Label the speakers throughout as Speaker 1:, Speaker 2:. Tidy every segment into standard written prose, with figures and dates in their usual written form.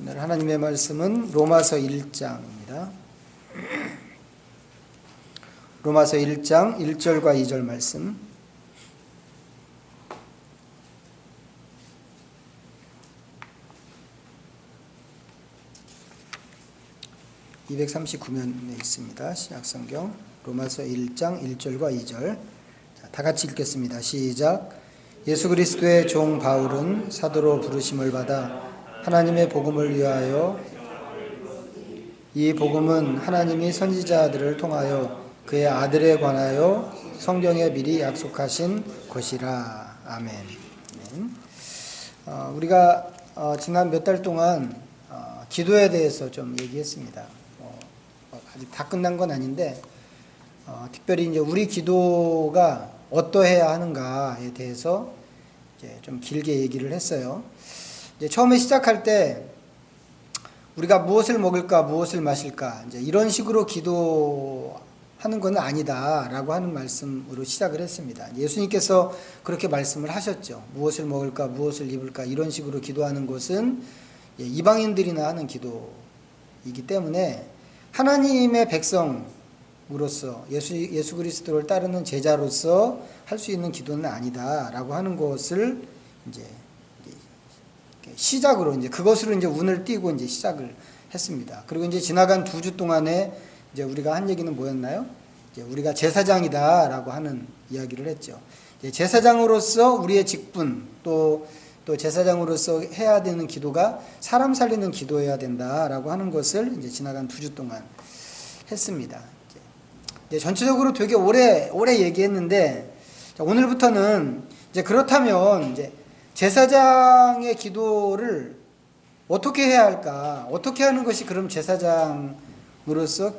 Speaker 1: 오늘 하나님의 말씀은 로마서 1장입니다. 로마서 1장 1절과 2절 말씀. (239면에) 있습니다. 신약성경 로마서 1장 1절과 2절. 다 같이 읽겠습니다. 시작. 예수 그리스도의 종 바울은 사도로 부르심을 받아 하나님의 복음을 위하여, 이 복음은 하나님이 선지자들을 통하여 그의 아들에 관하여 성경에 미리 약속하신 것이라. 아멘. 우리가 지난 몇 달 동안 기도에 대해서 좀 얘기했습니다. 아직 다 끝난 건 아닌데 특별히 이제 우리 기도가 어떠해야 하는가에 대해서 이제 좀 길게 얘기를 했어요. 이제 처음에 시작할 때 우리가 무엇을 먹을까, 무엇을 마실까, 이제 이런 식으로 기도하는 건 아니다라고 하는 말씀으로 시작을 했습니다. 예수님께서 그렇게 말씀을 하셨죠. 무엇을 먹을까, 무엇을 입을까, 이런 식으로 기도하는 것은 이방인들이나 하는 기도이기 때문에 하나님의 백성으로서 예수 그리스도를 따르는 제자로서 할 수 있는 기도는 아니다라고 하는 것을 이제 시작으로 이제 그것으로 이제 운을 띄고 이제 시작을 했습니다. 그리고 이제 지나간 2주 동안에 이제 우리가 한 얘기는 뭐였나요? 이제 우리가 제사장이다라고 하는 이야기를 했죠. 이제 제사장으로서 우리의 직분 또 제사장으로서 해야 되는 기도가 사람 살리는 기도여야 된다라고 하는 것을 이제 지나간 2주 동안 했습니다. 이제 전체적으로 되게 오래 얘기했는데, 오늘부터는 이제 그렇다면 이제 제사장의 기도를 어떻게 해야 할까? 어떻게 하는 것이 그럼 제사장으로서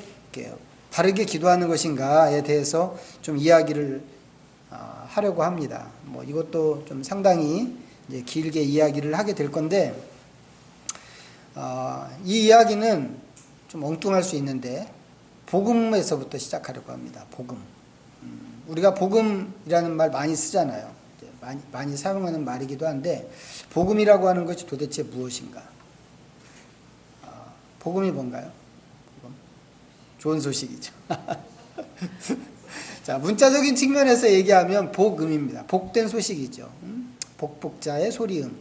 Speaker 1: 바르게 기도하는 것인가에 대해서 좀 이야기를 하려고 합니다. 이것도 좀 상당히 이제 길게 이야기를 하게 될 건데, 이 이야기는 좀 엉뚱할 수 있는데 복음에서부터 시작하려고 합니다. 복음. 우리가 복음이라는 말 많이 쓰잖아요. 많이 사용하는 말이기도 한데, 복음이라고 하는 것이 도대체 무엇인가? 복음이 뭔가요? 복음? 좋은 소식이죠. 자, 문자적인 측면에서 얘기하면 복음입니다. 복된 소식이죠. 복자의 소리음.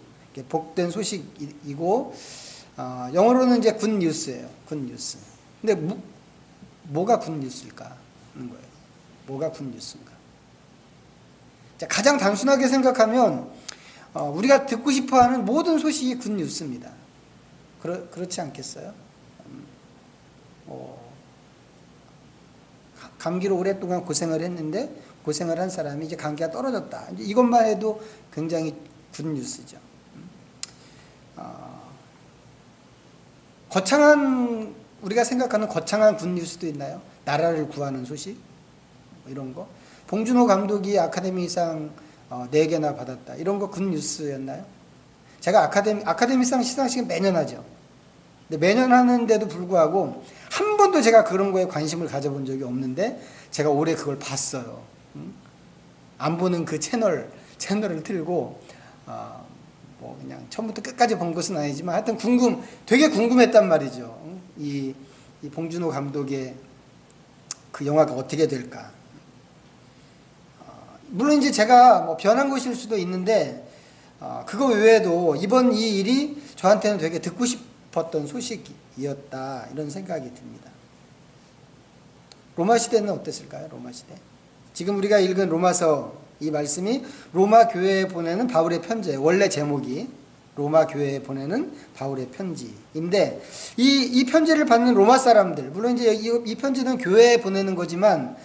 Speaker 1: 복된 소식이고, 영어로는 이제 굿뉴스예요. 굿뉴스. 근데 뭐가 굿뉴스일까 하는 거예요. 뭐가 굿뉴스인가? 자, 가장 단순하게 생각하면 우리가 듣고 싶어하는 모든 소식이 굿뉴스입니다. 그렇지 않겠어요? 감기로 오랫동안 고생을 했는데, 고생을 한 사람이 이제 감기가 떨어졌다. 이것만 해도 굉장히 굿뉴스죠. 거창한, 우리가 생각하는 거창한 굿뉴스도 있나요? 나라를 구하는 소식? 이런 거. 봉준호 감독이 아카데미상 4개나 받았다. 이런 거 굿뉴스였나요? 제가 아카데미상 시상식은 매년 하죠. 근데 매년 하는데도 불구하고 한 번도 제가 그런 거에 관심을 가져본 적이 없는데, 제가 올해 그걸 봤어요. 안 보는 그 채널을 틀고 그냥 처음부터 끝까지 본 것은 아니지만 하여튼 되게 궁금했단 말이죠. 이 봉준호 감독의 그 영화가 어떻게 될까. 물론 이제 제가 변한 것일 수도 있는데, 그거 외에도 이번 이 일이 저한테는 되게 듣고 싶었던 소식이었다, 이런 생각이 듭니다. 로마 시대는 어땠을까요? 로마 시대. 지금 우리가 읽은 로마서, 이 말씀이 로마 교회에 보내는 바울의 편지예요. 원래 제목이 로마 교회에 보내는 바울의 편지인데, 이 편지를 받는 로마 사람들, 물론 이제 이 편지는 교회에 보내는 거지만,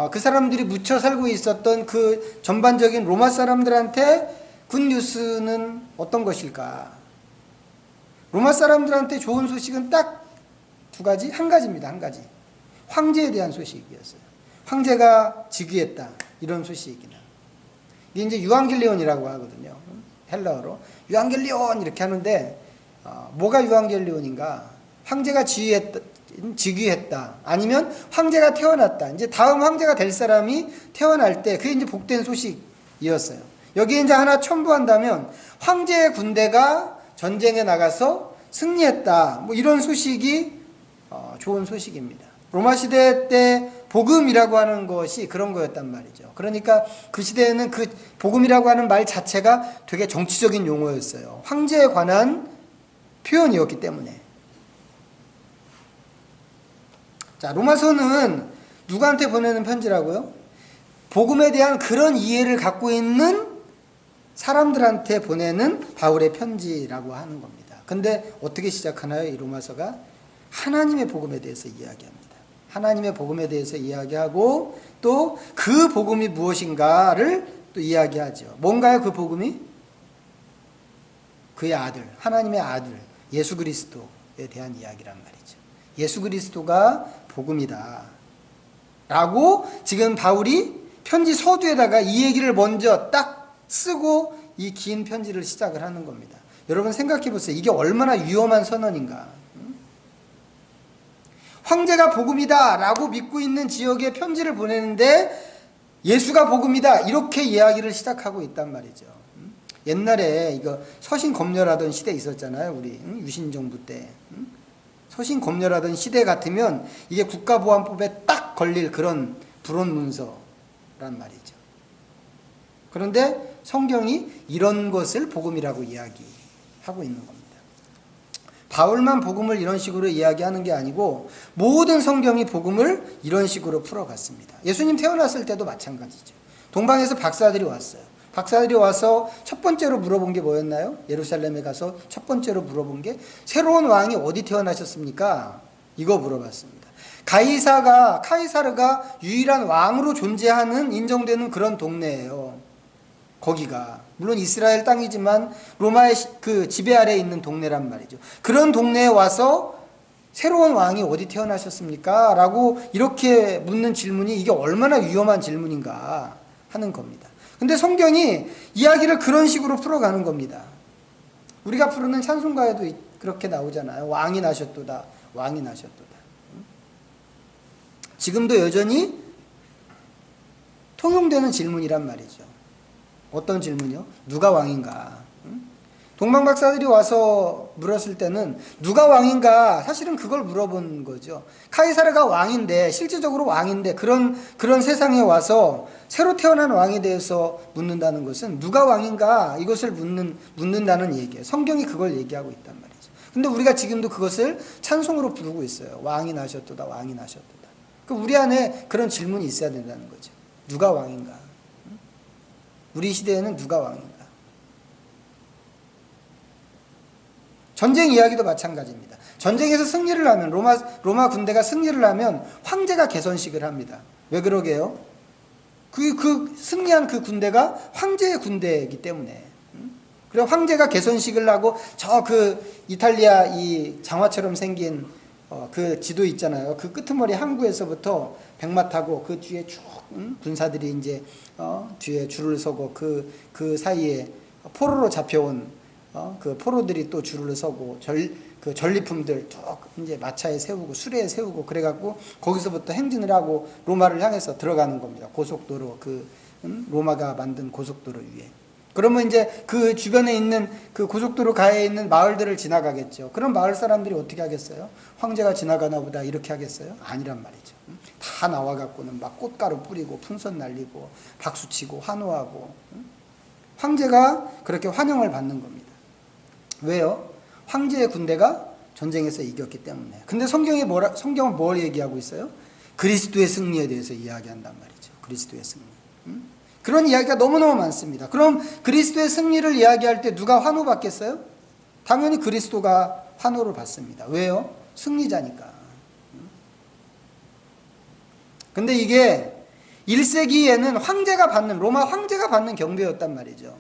Speaker 1: 그 사람들이 묻혀 살고 있었던 그 전반적인 로마 사람들한테 굿뉴스는 어떤 것일까? 로마 사람들한테 좋은 소식은 딱 한 가지입니다. 한 가지. 황제에 대한 소식이었어요. 황제가 즉위했다, 이런 소식이나. 이게 이제 유앙겔리온이라고 하거든요. 헬라어로. 유앙겔리온 이렇게 하는데, 뭐가 유앙겔리온인가? 황제가 즉위했다. 아니면 황제가 태어났다. 이제 다음 황제가 될 사람이 태어날 때, 그게 이제 복된 소식이었어요. 여기에 이제 하나 첨부한다면, 황제의 군대가 전쟁에 나가서 승리했다. 뭐 이런 소식이 좋은 소식입니다. 로마 시대 때 복음이라고 하는 것이 그런 거였단 말이죠. 그러니까 그 시대에는 그 복음이라고 하는 말 자체가 되게 정치적인 용어였어요. 황제에 관한 표현이었기 때문에. 자, 로마서는 누구한테 보내는 편지라고요? 복음에 대한 그런 이해를 갖고 있는 사람들한테 보내는 바울의 편지라고 하는 겁니다. 근데 어떻게 시작하나요? 이 로마서가 하나님의 복음에 대해서 이야기합니다. 하나님의 복음에 대해서 이야기하고 또 그 복음이 무엇인가를 또 이야기하죠. 뭔가요? 그 복음이? 그의 아들, 하나님의 아들 예수 그리스도에 대한 이야기란 말이죠. 예수 그리스도가 복음이다 라고 지금 바울이 편지 서두에다가 이 얘기를 먼저 딱 쓰고 이 긴 편지를 시작을 하는 겁니다. 여러분 생각해 보세요. 이게 얼마나 위험한 선언인가. 황제가 복음이다 라고 믿고 있는 지역에 편지를 보내는데 예수가 복음이다 이렇게 이야기를 시작하고 있단 말이죠. 옛날에 이거 서신 검열하던 시대 있었잖아요. 우리 유신정부 때. 서신 검열하던 시대 같으면 이게 국가보안법에 딱 걸릴 그런 불온 문서란 말이죠. 그런데 성경이 이런 것을 복음이라고 이야기하고 있는 겁니다. 바울만 복음을 이런 식으로 이야기하는 게 아니고 모든 성경이 복음을 이런 식으로 풀어갔습니다. 예수님 태어났을 때도 마찬가지죠. 동방에서 박사들이 왔어요. 박사들이 와서 첫 번째로 물어본 게 뭐였나요? 예루살렘에 가서 첫 번째로 물어본 게 새로운 왕이 어디 태어나셨습니까? 이거 물어봤습니다. 카이사르가 유일한 왕으로 존재하는 인정되는 그런 동네예요. 거기가 물론 이스라엘 땅이지만 로마의 그 지배 아래에 있는 동네란 말이죠. 그런 동네에 와서 새로운 왕이 어디 태어나셨습니까? 라고 이렇게 묻는 질문이 이게 얼마나 위험한 질문인가 하는 겁니다. 근데 성경이 이야기를 그런 식으로 풀어가는 겁니다. 우리가 부르는 찬송가에도 그렇게 나오잖아요. 왕이 나셨도다. 왕이 나셨도다. 지금도 여전히 통용되는 질문이란 말이죠. 어떤 질문이요? 누가 왕인가? 동방 박사들이 와서 물었을 때는 누가 왕인가? 사실은 그걸 물어본 거죠. 카이사르가 왕인데 실질적으로 왕인데 그런 세상에 와서 새로 태어난 왕에 대해서 묻는다는 것은 누가 왕인가? 이것을 묻는다는 얘기예요. 성경이 그걸 얘기하고 있단 말이죠. 근데 우리가 지금도 그것을 찬송으로 부르고 있어요. 왕이 나셨도다. 왕이 나셨도다. 우리 안에 그런 질문이 있어야 된다는 거죠. 누가 왕인가? 우리 시대에는 누가 왕인가? 전쟁 이야기도 마찬가지입니다. 전쟁에서 승리를 하면 로마 군대가 승리를 하면 황제가 개선식을 합니다. 왜 그러게요? 그 승리한 그 군대가 황제의 군대이기 때문에. 그래 황제가 개선식을 하고 저 그 이탈리아 이 장화처럼 생긴 그 지도 있잖아요. 그 끄트머리 항구에서부터 백마 타고 그 뒤에 쭉 군사들이 이제 뒤에 줄을 서고 그 사이에 포로로 잡혀온 그 포로들이 또 줄을 서고 그 전리품들 쭉 이제 마차에 세우고 수레에 세우고 그래갖고 거기서부터 행진을 하고 로마를 향해서 들어가는 겁니다. 고속도로 로마가 만든 고속도로 위에. 그러면 이제 그 주변에 있는 그 고속도로 가에 있는 마을들을 지나가겠죠. 그럼 마을 사람들이 어떻게 하겠어요? 황제가 지나가나 보다 이렇게 하겠어요? 아니란 말이죠. 다 나와갖고는 막 꽃가루 뿌리고 풍선 날리고 박수치고 환호하고 황제가 그렇게 환영을 받는 겁니다. 왜요? 황제의 군대가 전쟁에서 이겼기 때문에. 근데 성경은 뭘 얘기하고 있어요? 그리스도의 승리에 대해서 이야기한단 말이죠. 그리스도의 승리. 그런 이야기가 너무너무 많습니다. 그럼 그리스도의 승리를 이야기할 때 누가 환호받겠어요? 당연히 그리스도가 환호를 받습니다. 왜요? 승리자니까. 근데 이게 1세기에는 로마 황제가 받는 경배였단 말이죠.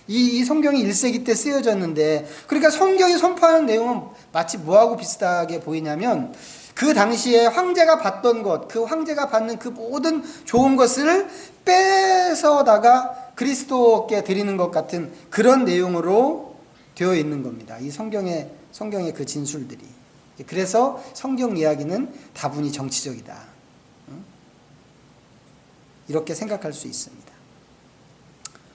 Speaker 1: 이 성경이 1세기 때 쓰여졌는데, 그러니까 성경이 선포하는 내용은 마치 뭐하고 비슷하게 보이냐면, 그 당시에 황제가 받던 것, 그 황제가 받는 그 모든 좋은 것을 뺏어다가 그리스도께 드리는 것 같은 그런 내용으로 되어 있는 겁니다. 이 성경의 그 진술들이. 그래서 성경 이야기는 다분히 정치적이다. 이렇게 생각할 수 있습니다.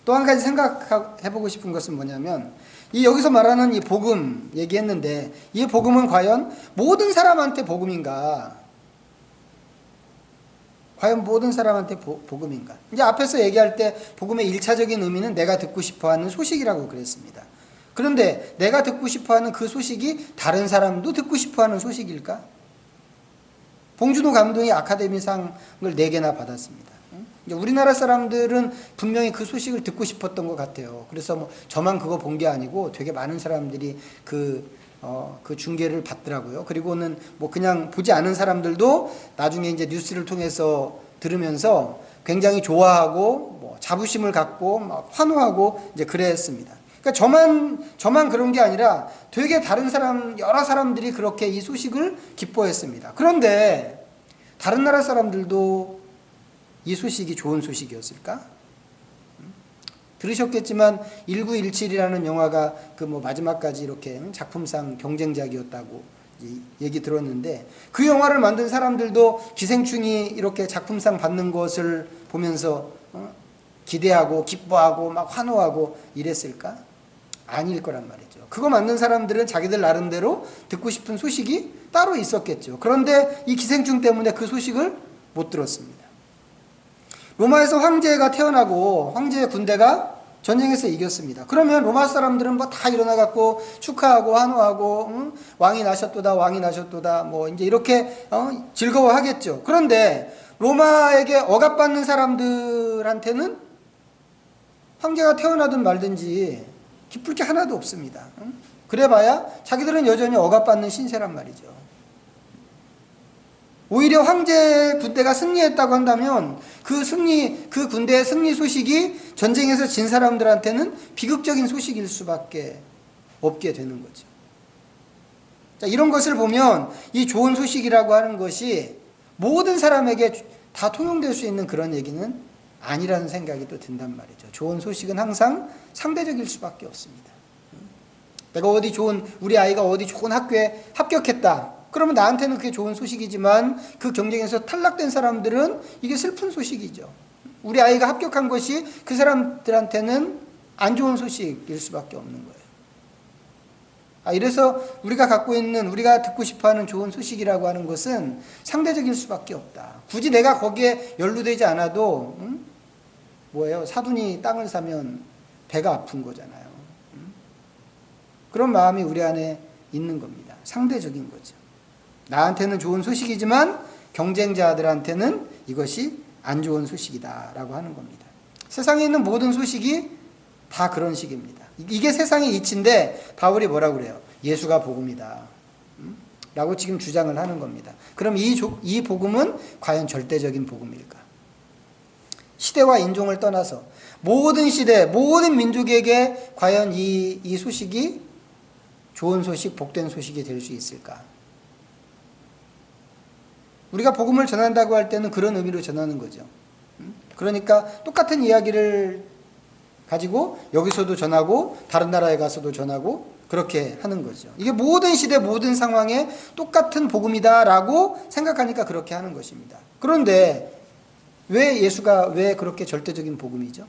Speaker 1: 또 한 가지 생각해보고 싶은 것은 뭐냐면, 이 여기서 말하는 이 복음 얘기했는데, 이 복음은 과연 모든 사람한테 복음인가? 과연 모든 사람한테 복음인가? 이제 앞에서 얘기할 때 복음의 1차적인 의미는 내가 듣고 싶어하는 소식이라고 그랬습니다. 그런데 내가 듣고 싶어하는 그 소식이 다른 사람도 듣고 싶어하는 소식일까? 봉준호 감독이 아카데미상을 4개나 받았습니다. 우리나라 사람들은 분명히 그 소식을 듣고 싶었던 것 같아요. 그래서 뭐 저만 그거 본 게 아니고 되게 많은 사람들이 그 중계를 받더라고요. 그리고는 뭐 그냥 보지 않은 사람들도 나중에 이제 뉴스를 통해서 들으면서 굉장히 좋아하고 뭐 자부심을 갖고 막 환호하고 이제 그랬습니다. 그러니까 저만 그런 게 아니라 되게 다른 사람, 여러 사람들이 그렇게 이 소식을 기뻐했습니다. 그런데 다른 나라 사람들도 이 소식이 좋은 소식이었을까? 들으셨겠지만 1917이라는 영화가 그 뭐 마지막까지 이렇게 작품상 경쟁작이었다고 얘기 들었는데, 그 영화를 만든 사람들도 기생충이 이렇게 작품상 받는 것을 보면서 기대하고 기뻐하고 막 환호하고 이랬을까? 아닐 거란 말이죠. 그거 만든 사람들은 자기들 나름대로 듣고 싶은 소식이 따로 있었겠죠. 그런데 이 기생충 때문에 그 소식을 못 들었습니다. 로마에서 황제가 태어나고 황제의 군대가 전쟁에서 이겼습니다. 그러면 로마 사람들은 뭐 다 일어나갖고 축하하고 환호하고 왕이 나셨도다 왕이 나셨도다 뭐 이제 이렇게 즐거워하겠죠. 그런데 로마에게 억압받는 사람들한테는 황제가 태어나든 말든지 기쁠 게 하나도 없습니다. 그래봐야 자기들은 여전히 억압받는 신세란 말이죠. 오히려 황제 군대가 승리했다고 한다면 그 군대의 승리 소식이 전쟁에서 진 사람들한테는 비극적인 소식일 수밖에 없게 되는 거죠. 자, 이런 것을 보면 이 좋은 소식이라고 하는 것이 모든 사람에게 다 통용될 수 있는 그런 얘기는 아니라는 생각이 또 든단 말이죠. 좋은 소식은 항상 상대적일 수밖에 없습니다. 내가 우리 아이가 어디 좋은 학교에 합격했다. 그러면 나한테는 그게 좋은 소식이지만 그 경쟁에서 탈락된 사람들은 이게 슬픈 소식이죠. 우리 아이가 합격한 것이 그 사람들한테는 안 좋은 소식일 수밖에 없는 거예요. 이래서 우리가 듣고 싶어하는 좋은 소식이라고 하는 것은 상대적일 수밖에 없다. 굳이 내가 거기에 연루되지 않아도 사돈이 땅을 사면 배가 아픈 거잖아요. 그런 마음이 우리 안에 있는 겁니다. 상대적인 거죠. 나한테는 좋은 소식이지만 경쟁자들한테는 이것이 안 좋은 소식이다라고 하는 겁니다. 세상에 있는 모든 소식이 다 그런 식입니다. 이게 세상의 이치인데 바울이 뭐라고 그래요? 예수가 복음이다 라고 지금 주장을 하는 겁니다. 그럼 이 복음은 과연 절대적인 복음일까? 시대와 인종을 떠나서 모든 시대, 모든 민족에게 과연 이 소식이 좋은 소식, 복된 소식이 될 수 있을까? 우리가 복음을 전한다고 할 때는 그런 의미로 전하는 거죠. 그러니까 똑같은 이야기를 가지고 여기서도 전하고 다른 나라에 가서도 전하고 그렇게 하는 거죠. 이게 모든 시대 모든 상황에 똑같은 복음이다라고 생각하니까 그렇게 하는 것입니다. 그런데 예수가 왜 그렇게 절대적인 복음이죠?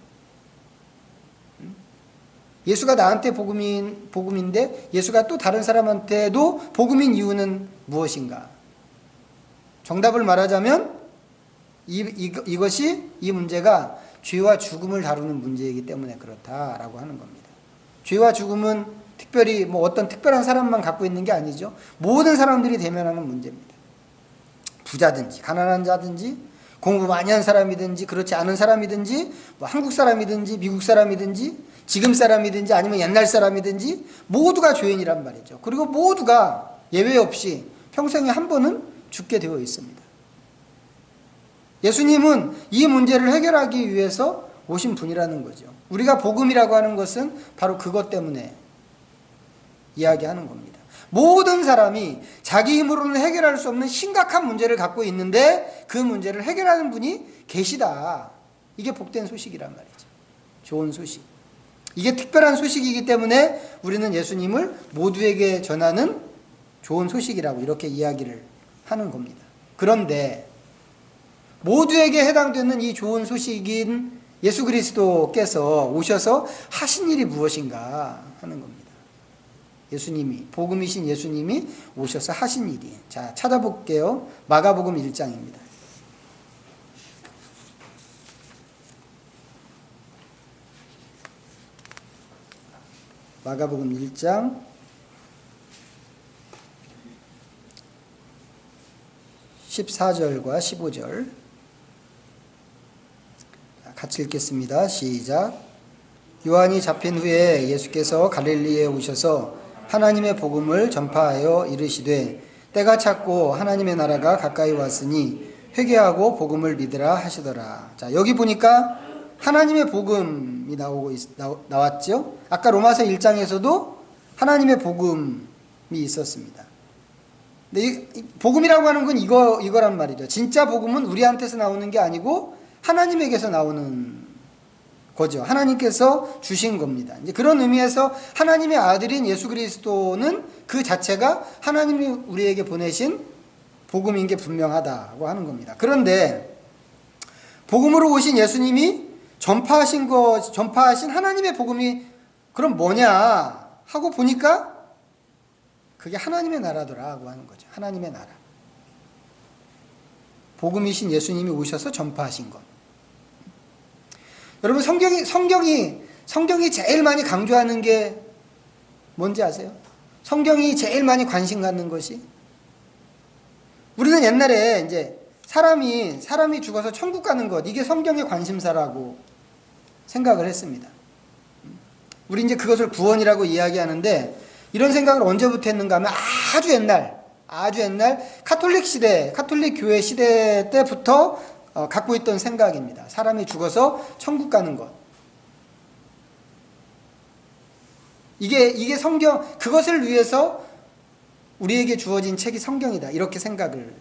Speaker 1: 예수가 나한테 복음인데 예수가 또 다른 사람한테도 복음인 이유는 무엇인가? 정답을 말하자면 이 문제가 죄와 죽음을 다루는 문제이기 때문에 그렇다라고 하는 겁니다. 죄와 죽음은 특별히 어떤 특별한 사람만 갖고 있는 게 아니죠. 모든 사람들이 대면하는 문제입니다. 부자든지 가난한 자든지 공부 많이 한 사람이든지 그렇지 않은 사람이든지 한국 사람이든지 미국 사람이든지 지금 사람이든지 아니면 옛날 사람이든지 모두가 죄인이란 말이죠. 그리고 모두가 예외 없이 평생에 한 번은 죽게 되어 있습니다. 예수님은 이 문제를 해결하기 위해서 오신 분이라는 거죠. 우리가 복음이라고 하는 것은 바로 그것 때문에 이야기하는 겁니다. 모든 사람이 자기 힘으로는 해결할 수 없는 심각한 문제를 갖고 있는데 그 문제를 해결하는 분이 계시다. 이게 복된 소식이란 말이죠. 좋은 소식. 이게 특별한 소식이기 때문에 우리는 예수님을 모두에게 전하는 좋은 소식이라고 이렇게 이야기를 하는 겁니다. 그런데 모두에게 해당되는 이 좋은 소식인 예수 그리스도께서 오셔서 하신 일이 무엇인가 하는 겁니다. 예수님이, 복음이신 예수님이 오셔서 하신 일이. 자, 찾아볼게요. 마가복음 1장입니다. 마가복음 1장 14절과 15절 같이 읽겠습니다. 시작. 요한이 잡힌 후에 예수께서 갈릴리에 오셔서 하나님의 복음을 전파하여 이르시되 때가 찼고 하나님의 나라가 가까이 왔으니 회개하고 복음을 믿으라 하시더라. 자, 여기 보니까 하나님의 복음이 나왔죠. 아까 로마서 1장에서도 하나님의 복음이 있었습니다. 근데 이 복음이라고 하는 건 이거란 말이죠. 진짜 복음은 우리한테서 나오는 게 아니고 하나님에게서 나오는 거죠. 하나님께서 주신 겁니다. 이제 그런 의미에서 하나님의 아들인 예수 그리스도는 그 자체가 하나님이 우리에게 보내신 복음인 게 분명하다고 하는 겁니다. 그런데 복음으로 오신 예수님이 전파하신 하나님의 복음이 그럼 뭐냐 하고 보니까 그게 하나님의 나라더라고 하는 거죠. 하나님의 나라. 복음이신 예수님이 오셔서 전파하신 것. 여러분 성경이 제일 많이 강조하는 게 뭔지 아세요? 성경이 제일 많이 관심 갖는 것이, 우리는 옛날에 이제 사람이 죽어서 천국 가는 것, 이게 성경의 관심사라고 생각을 했습니다. 우리 이제 그것을 구원이라고 이야기하는데, 이런 생각을 언제부터 했는가 하면 아주 옛날 카톨릭 교회 시대 때부터 갖고 있던 생각입니다. 사람이 죽어서 천국 가는 것. 이게 성경, 그것을 위해서 우리에게 주어진 책이 성경이다. 이렇게 생각을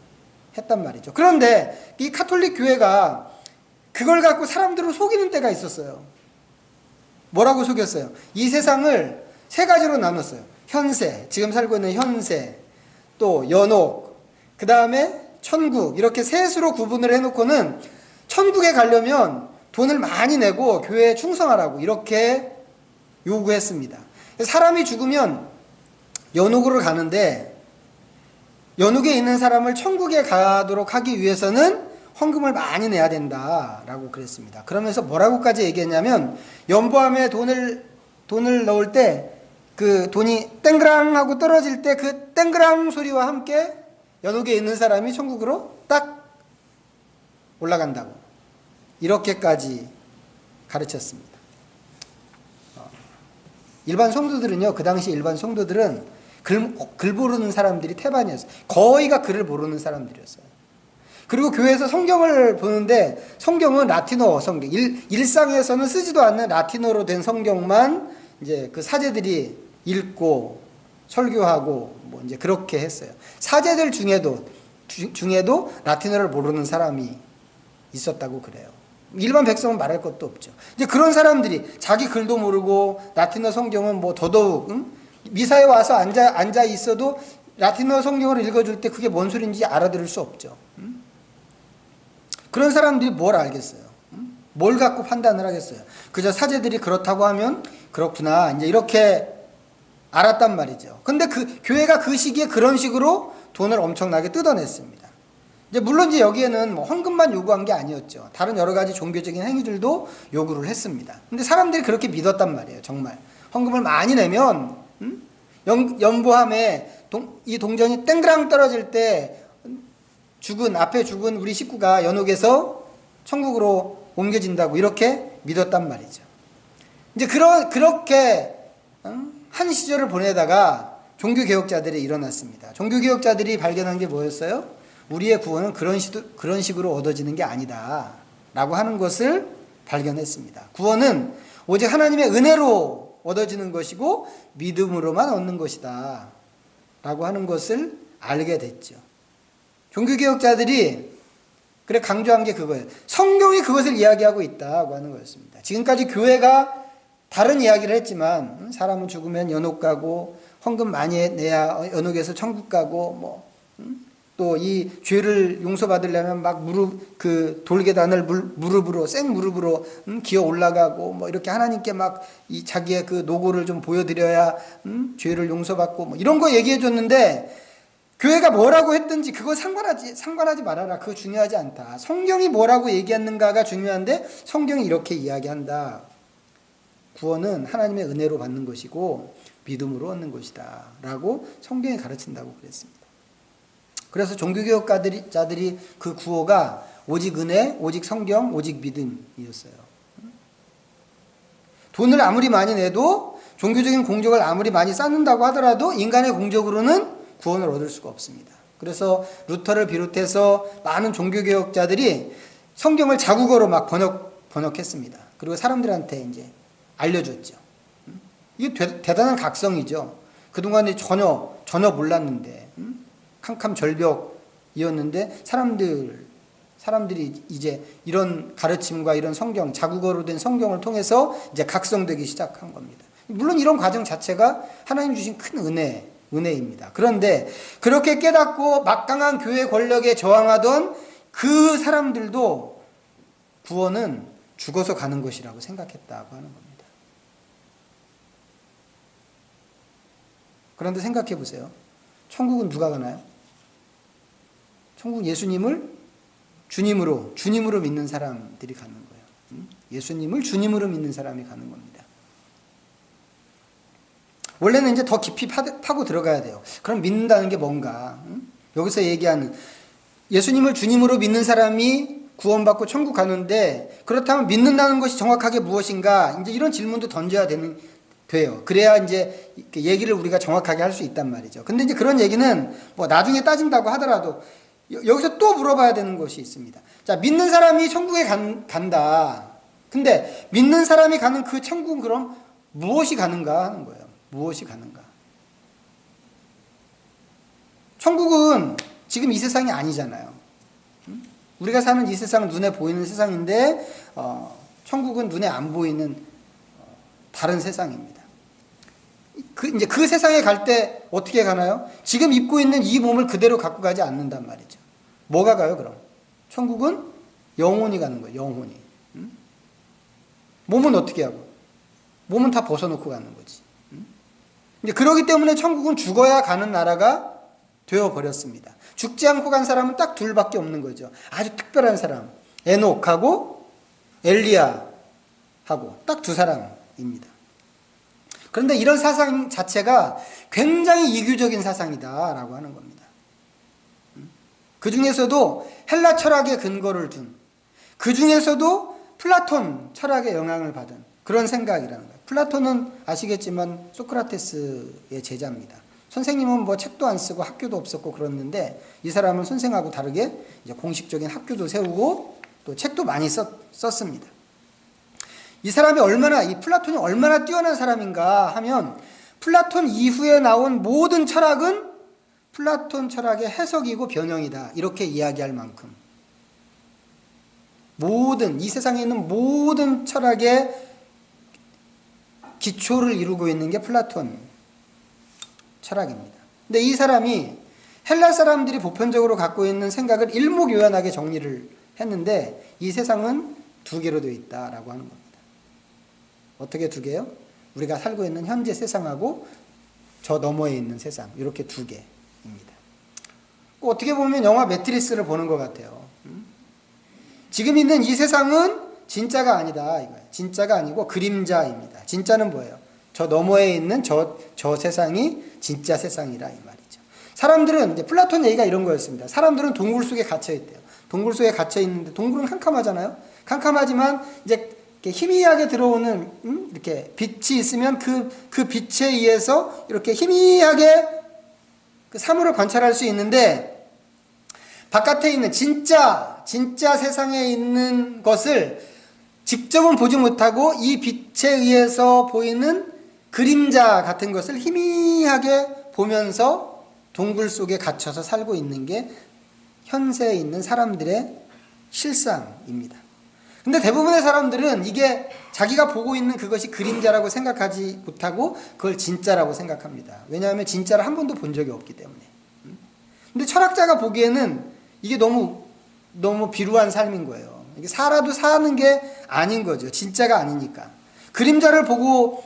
Speaker 1: 했단 말이죠. 그런데 이 카톨릭 교회가 그걸 갖고 사람들을 속이는 때가 있었어요. 뭐라고 속였어요? 이 세상을 세 가지로 나눴어요. 현세, 지금 살고 있는 현세, 또 연옥, 그 다음에 천국, 이렇게 셋으로 구분을 해놓고는 천국에 가려면 돈을 많이 내고 교회에 충성하라고 이렇게 요구했습니다. 사람이 죽으면 연옥으로 가는데, 연옥에 있는 사람을 천국에 가도록 하기 위해서는 헌금을 많이 내야 된다라고 그랬습니다. 그러면서 뭐라고까지 얘기했냐면, 연보함에 돈을 넣을 때 그 돈이 땡그랑 하고 떨어질 때 그 땡그랑 소리와 함께 연옥에 있는 사람이 천국으로 딱 올라간다고, 이렇게까지 가르쳤습니다. 일반 성도들은요, 그 당시 일반 성도들은 글 모르는 사람들이 태반이었어요. 거의가 글을 모르는 사람들이었어요. 그리고 교회에서 성경을 보는데 성경은 라틴어 성경, 일상에서는 쓰지도 않는 라틴어로 된 성경만 이제 그 사제들이 읽고 설교하고 뭐 이제 그렇게 했어요. 사제들 중에도 라틴어를 모르는 사람이 있었다고 그래요. 일반 백성은 말할 것도 없죠. 이제 그런 사람들이 자기 글도 모르고 라틴어 성경은 뭐 더더욱 미사에 와서 앉아 있어도 라틴어 성경을 읽어줄 때 그게 뭔 소리인지 알아들을 수 없죠. 그런 사람들이 뭘 알겠어요? 뭘 갖고 판단을 하겠어요? 그저 사제들이 그렇다고 하면 그렇구나, 이제 이렇게 알았단 말이죠. 근데 그 교회가 그 시기에 그런 식으로 돈을 엄청나게 뜯어냈습니다. 이제 물론 이제 여기에는 뭐 헌금만 요구한 게 아니었죠. 다른 여러 가지 종교적인 행위들도 요구를 했습니다. 근데 사람들이 그렇게 믿었단 말이에요. 정말 헌금을 많이 내면 연보함에 이 동전이 땡그랑 떨어질 때 앞에 죽은 우리 식구가 연옥에서 천국으로 옮겨진다고 이렇게 믿었단 말이죠. 이제 그렇게 한 시절을 보내다가 종교개혁자들이 일어났습니다. 종교개혁자들이 발견한 게 뭐였어요? 우리의 구원은 그런 식으로 얻어지는 게 아니다 라고 하는 것을 발견했습니다. 구원은 오직 하나님의 은혜로 얻어지는 것이고 믿음으로만 얻는 것이다 라고 하는 것을 알게 됐죠. 종교개혁자들이 그래 강조한 게 그거예요. 성경이 그것을 이야기하고 있다고 하는 거였습니다. 지금까지 교회가 다른 이야기를 했지만 사람은 죽으면 연옥 가고 헌금 많이 내야 연옥에서 천국 가고 뭐 또 이 죄를 용서받으려면 막 돌계단을 무릎으로 생무릎으로 기어 올라가고 뭐 이렇게 하나님께 막 이 자기의 그 노고를 좀 보여드려야 죄를 용서받고 뭐 이런 거 얘기해 줬는데, 교회가 뭐라고 했든지 그거 상관하지 말아라. 그거 중요하지 않다. 성경이 뭐라고 얘기했는가가 중요한데, 성경이 이렇게 이야기한다. 구원은 하나님의 은혜로 받는 것이고 믿음으로 얻는 것이다 라고 성경이 가르친다고 그랬습니다. 그래서 종교개혁자들이 그 구호가 오직 은혜, 오직 성경, 오직 믿음이었어요. 돈을 아무리 많이 내도, 종교적인 공적을 아무리 많이 쌓는다고 하더라도 인간의 공적으로는 구원을 얻을 수가 없습니다. 그래서 루터를 비롯해서 많은 종교개혁자들이 성경을 자국어로 막 번역했습니다. 그리고 사람들한테 이제 알려줬죠. 이게 대단한 각성이죠. 그동안에 전혀 몰랐는데, 캄캄절벽이었는데 사람들이 이제 이런 가르침과 이런 성경, 자국어로 된 성경을 통해서 이제 각성되기 시작한 겁니다. 물론 이런 과정 자체가 하나님 주신 큰 은혜입니다. 그런데 그렇게 깨닫고 막강한 교회 권력에 저항하던 그 사람들도 구원은 죽어서 가는 것이라고 생각했다고 하는 겁니다. 그런데 생각해 보세요. 천국은 누가 가나요? 천국은 예수님을 주님으로 믿는 사람들이 가는 거예요. 예수님을 주님으로 믿는 사람이 가는 겁니다. 원래는 이제 더 깊이 파고 들어가야 돼요. 그럼 믿는다는 게 뭔가? 여기서 얘기하는 예수님을 주님으로 믿는 사람이 구원받고 천국 가는데, 그렇다면 믿는다는 것이 정확하게 무엇인가? 이제 이런 질문도 던져야 돼요. 그래야 이제 얘기를 우리가 정확하게 할 수 있단 말이죠. 근데 이제 그런 얘기는 뭐 나중에 따진다고 하더라도 여기서 또 물어봐야 되는 것이 있습니다. 자, 믿는 사람이 천국에 간다. 근데 믿는 사람이 가는 그 천국은 그럼 무엇이 가는가 하는 거예요. 무엇이 가는가? 천국은 지금 이 세상이 아니잖아요. 우리가 사는 이 세상은 눈에 보이는 세상인데, 천국은 눈에 안 보이는 다른 세상입니다. 이제 그 세상에 갈 때 어떻게 가나요? 지금 입고 있는 이 몸을 그대로 갖고 가지 않는단 말이죠. 뭐가 가요, 그럼? 천국은 영혼이 가는 거예요, 영혼이. 몸은 어떻게 하고? 몸은 다 벗어놓고 가는 거지. 이제 그러기 때문에 천국은 죽어야 가는 나라가 되어버렸습니다. 죽지 않고 간 사람은 딱 둘밖에 없는 거죠. 아주 특별한 사람. 에녹하고 엘리야하고 딱 두 사람입니다. 그런데 이런 사상 자체가 굉장히 이규적인 사상이다라고 하는 겁니다. 그 중에서도 헬라 철학의 근거를 둔, 그 중에서도 플라톤 철학의 영향을 받은 그런 생각이라는 거예요. 플라톤은 아시겠지만 소크라테스의 제자입니다. 선생님은 뭐 책도 안 쓰고 학교도 없었고 그랬는데, 이 사람은 선생하고 다르게 이제 공식적인 학교도 세우고 또 책도 많이 썼습니다. 이 플라톤이 얼마나 뛰어난 사람인가 하면, 플라톤 이후에 나온 모든 철학은 플라톤 철학의 해석이고 변형이다. 이렇게 이야기할 만큼. 이 세상에 있는 모든 철학의 기초를 이루고 있는 게 플라톤 철학입니다. 근데 이 사람이 헬라 사람들이 보편적으로 갖고 있는 생각을 일목요연하게 정리를 했는데, 이 세상은 두 개로 되어 있다라고 하는 겁니다. 어떻게 두 개요? 우리가 살고 있는 현재 세상하고 저 너머에 있는 세상, 이렇게 두 개입니다. 어떻게 보면 영화 매트리스를 보는 것 같아요. 지금 있는 이 세상은 진짜가 아니다 이거예요. 진짜가 아니고 그림자입니다. 진짜는 뭐예요? 저 너머에 있는 저 세상이 진짜 세상이라 이 말이죠. 사람들은, 이제 플라톤 얘기가 이런 거였습니다. 사람들은 동굴 속에 갇혀 있대요. 동굴 속에 갇혀 있는데, 동굴은 캄캄하잖아요. 캄캄하지만 이제 희미하게 들어오는 이렇게 빛이 있으면 그 빛에 의해서 이렇게 희미하게 그 사물을 관찰할 수 있는데, 바깥에 있는 진짜 세상에 있는 것을 직접은 보지 못하고 이 빛에 의해서 보이는 그림자 같은 것을 희미하게 보면서 동굴 속에 갇혀서 살고 있는 게 현세에 있는 사람들의 실상입니다. 근데 대부분의 사람들은 이게 자기가 보고 있는 그것이 그림자라고 생각하지 못하고 그걸 진짜라고 생각합니다. 왜냐하면 진짜를 한 번도 본 적이 없기 때문에. 근데 철학자가 보기에는 이게 너무 비루한 삶인 거예요. 이게 살아도 사는 게 아닌 거죠. 진짜가 아니니까. 그림자를 보고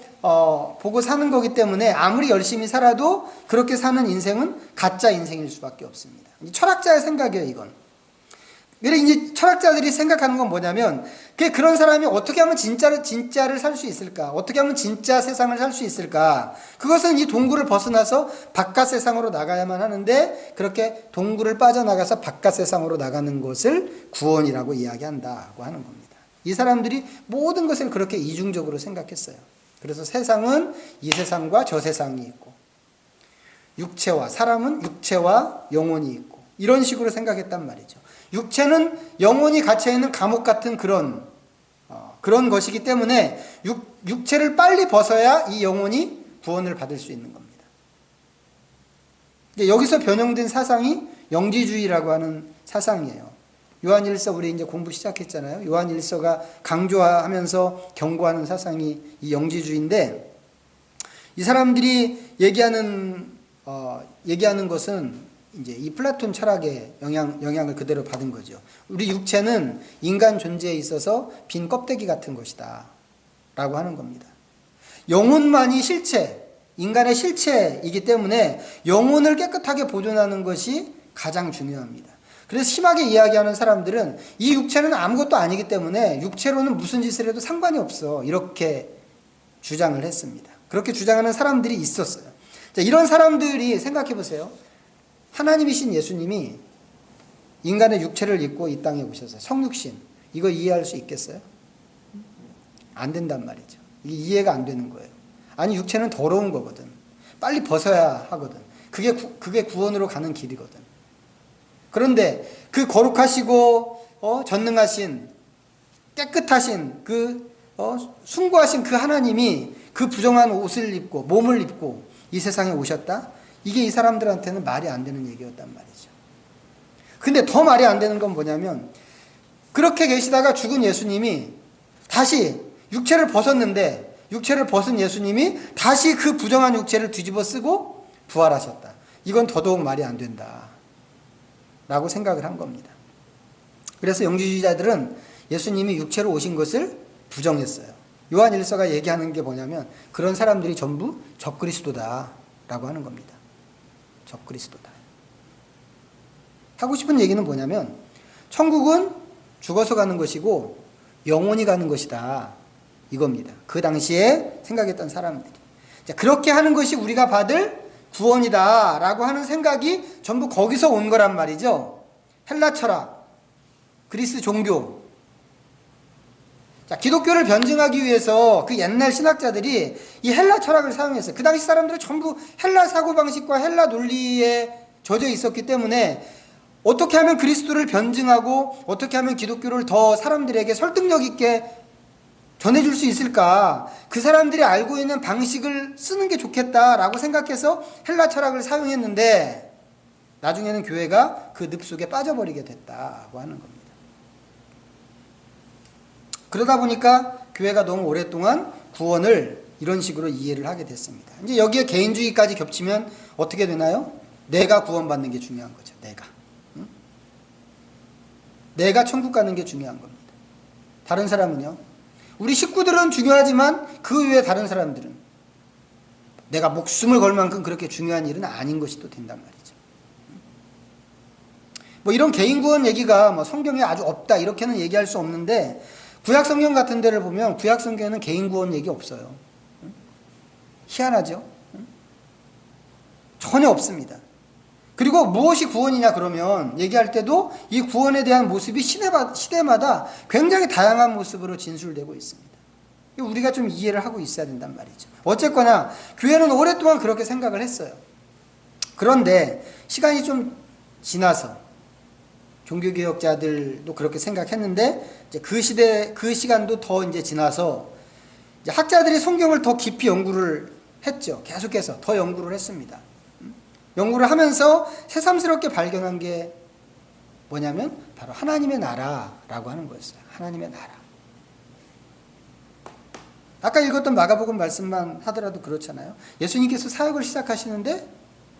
Speaker 1: 사는 거기 때문에 아무리 열심히 살아도 그렇게 사는 인생은 가짜 인생일 수밖에 없습니다. 철학자의 생각이에요, 이건. 그래, 이제 철학자들이 생각하는 건 뭐냐면, 그런 사람이 어떻게 하면 진짜를 살 수 있을까? 어떻게 하면 진짜 세상을 살 수 있을까? 그것은 이 동굴을 벗어나서 바깥 세상으로 나가야만 하는데, 그렇게 동굴을 빠져나가서 바깥 세상으로 나가는 것을 구원이라고 이야기한다고 하는 겁니다. 이 사람들이 모든 것을 그렇게 이중적으로 생각했어요. 그래서 세상은 이 세상과 저 세상이 있고, 사람은 육체와 영혼이 있고, 이런 식으로 생각했단 말이죠. 육체는 영혼이 갇혀있는 감옥 같은 그런 것이기 때문에 육체를 빨리 벗어야 이 영혼이 구원을 받을 수 있는 겁니다. 여기서 변형된 사상이 영지주의라고 하는 사상이에요. 요한일서 우리 이제 공부 시작했잖아요. 요한일서가 강조하면서 경고하는 사상이 이 영지주의인데, 이 사람들이 얘기하는 것은 이제 이 플라톤 철학의 영향을 그대로 받은 거죠. 우리 육체는 인간 존재에 있어서 빈 껍데기 같은 것이다 라고 하는 겁니다. 영혼만이 인간의 실체이기 때문에 영혼을 깨끗하게 보존하는 것이 가장 중요합니다. 그래서 심하게 이야기하는 사람들은 이 육체는 아무것도 아니기 때문에 육체로는 무슨 짓을 해도 상관이 없어, 이렇게 주장을 했습니다. 그렇게 주장하는 사람들이 있었어요. 자, 이런 사람들이 생각해 보세요. 하나님이신 예수님이 인간의 육체를 입고 이 땅에 오셔서 성육신, 이거 이해할 수 있겠어요? 안 된단 말이죠. 이게 이해가 안 되는 거예요. 아니, 육체는 더러운 거거든. 빨리 벗어야 하거든. 그게 구원으로 가는 길이거든. 그런데 그 거룩하시고 전능하신, 깨끗하신, 숭고하신 그 하나님이 그 부정한 옷을 입고 몸을 입고 이 세상에 오셨다? 이게 이 사람들한테는 말이 안 되는 얘기였단 말이죠. 근데 더 말이 안 되는 건 뭐냐면, 그렇게 계시다가 죽은 예수님이 다시 육체를 벗었는데, 육체를 벗은 예수님이 다시 그 부정한 육체를 뒤집어 쓰고 부활하셨다. 이건 더더욱 말이 안 된다 라고 생각을 한 겁니다. 그래서 영지주의자들은 예수님이 육체로 오신 것을 부정했어요. 요한일서가 얘기하는 게 뭐냐면, 그런 사람들이 전부 적그리스도다 라고 하는 겁니다. 적그리스도다. 하고 싶은 얘기는 뭐냐면, 천국은 죽어서 가는 것이고 영원히 가는 것이다, 이겁니다. 그 당시에 생각했던 사람들이. 자, 그렇게 하는 것이 우리가 받을 구원이다 라고 하는 생각이 전부 거기서 온 거란 말이죠. 헬라 철학, 그리스 종교. 자, 기독교를 변증하기 위해서 그 옛날 신학자들이 이 헬라 철학을 사용했어요. 그 당시 사람들은 전부 헬라 사고방식과 헬라 논리에 젖어 있었기 때문에 어떻게 하면 그리스도를 변증하고 어떻게 하면 기독교를 더 사람들에게 설득력 있게 전해줄 수 있을까, 그 사람들이 알고 있는 방식을 쓰는 게 좋겠다라고 생각해서 헬라 철학을 사용했는데, 나중에는 교회가 그 늪 속에 빠져버리게 됐다고 하는 겁니다. 그러다 보니까 교회가 너무 오랫동안 구원을 이런 식으로 이해를 하게 됐습니다. 이제 여기에 개인주의까지 겹치면 어떻게 되나요? 내가 구원받는 게 중요한 거죠. 내가 천국 가는 게 중요한 겁니다. 다른 사람은요? 우리 식구들은 중요하지만 그 외에 다른 사람들은 내가 목숨을 걸 만큼 그렇게 중요한 일은 아닌 것이 또 된단 말이죠. 뭐 이런 개인 구원 얘기가 뭐 성경에 아주 없다 이렇게는 얘기할 수 없는데, 구약 성경 같은 데를 보면 구약 성경에는 개인 구원 얘기 없어요. 희한하죠? 전혀 없습니다. 그리고 무엇이 구원이냐 그러면 얘기할 때도 이 구원에 대한 모습이 시대마다 굉장히 다양한 모습으로 진술되고 있습니다. 우리가 좀 이해를 하고 있어야 된단 말이죠. 어쨌거나 교회는 오랫동안 그렇게 생각을 했어요. 그런데 시간이 좀 지나서 종교개혁자들도 그렇게 생각했는데, 이제 그 시간도 더 이제 지나서 이제 학자들이 성경을 더 깊이 연구를 했죠. 계속해서 더 연구를 했습니다. 연구를 하면서 새삼스럽게 발견한 게 뭐냐면 바로 하나님의 나라라고 하는 거였어요. 하나님의 나라. 아까 읽었던 마가복음 말씀만 하더라도 그렇잖아요. 예수님께서 사역을 시작하시는데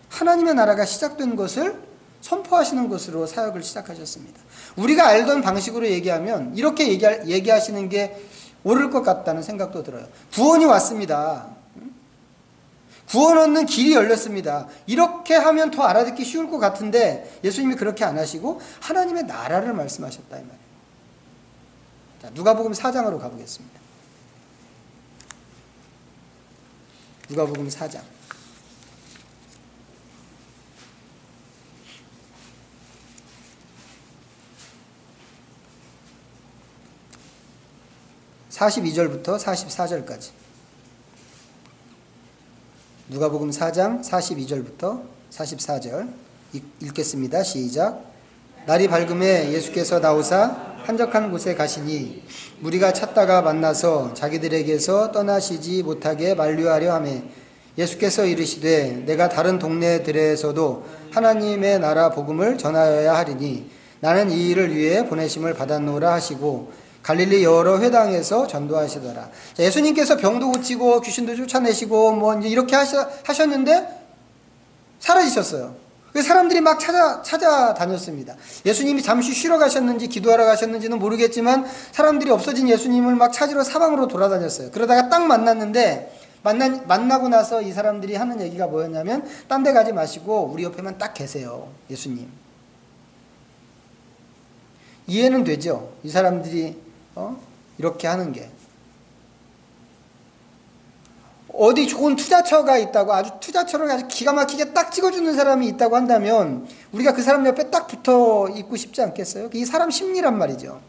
Speaker 1: 하나님의 나라가 시작된 것을 선포하시는 것으로 사역을 시작하셨습니다. 우리가 알던 방식으로 얘기하면 이렇게 얘기하시는 게 옳을 것 같다는 생각도 들어요. 구원이 왔습니다. 구원 얻는 길이 열렸습니다. 이렇게 하면 더 알아듣기 쉬울 것 같은데 예수님이 그렇게 안 하시고 하나님의 나라를 말씀하셨다 이 말이에요. 자, 누가복음 4장으로 가보겠습니다. 누가복음 4장. 42절부터 44절까지. 누가복음 4장 42절부터 44절 읽겠습니다. 시작. 날이 밝음에 예수께서 나오사 한적한 곳에 가시니 무리가 찾다가 만나서 자기들에게서 떠나시지 못하게 만류하려 하매 예수께서 이르시되 내가 다른 동네들에서도 하나님의 나라 복음을 전하여야 하리니 나는 이 일을 위해 보내심을 받았노라 하시고 갈릴리 여러 회당에서 전도하시더라. 자, 예수님께서 병도 고치고 귀신도 쫓아내시고 뭐 이제 이렇게 하셨는데 사라지셨어요. 그래서 사람들이 막 찾아다녔습니다. 예수님이 잠시 쉬러 가셨는지 기도하러 가셨는지는 모르겠지만 사람들이 없어진 예수님을 막 찾으러 사방으로 돌아다녔어요. 그러다가 딱 만났는데 만나고 나서 이 사람들이 하는 얘기가 뭐였냐면 딴 데 가지 마시고 우리 옆에만 딱 계세요. 예수님. 이해는 되죠? 이 사람들이 이렇게 하는 게. 어디 좋은 투자처가 있다고 아주 투자처를 아주 기가 막히게 딱 찍어주는 사람이 있다고 한다면 우리가 그 사람 옆에 딱 붙어 있고 싶지 않겠어요? 이 사람 심리란 말이죠.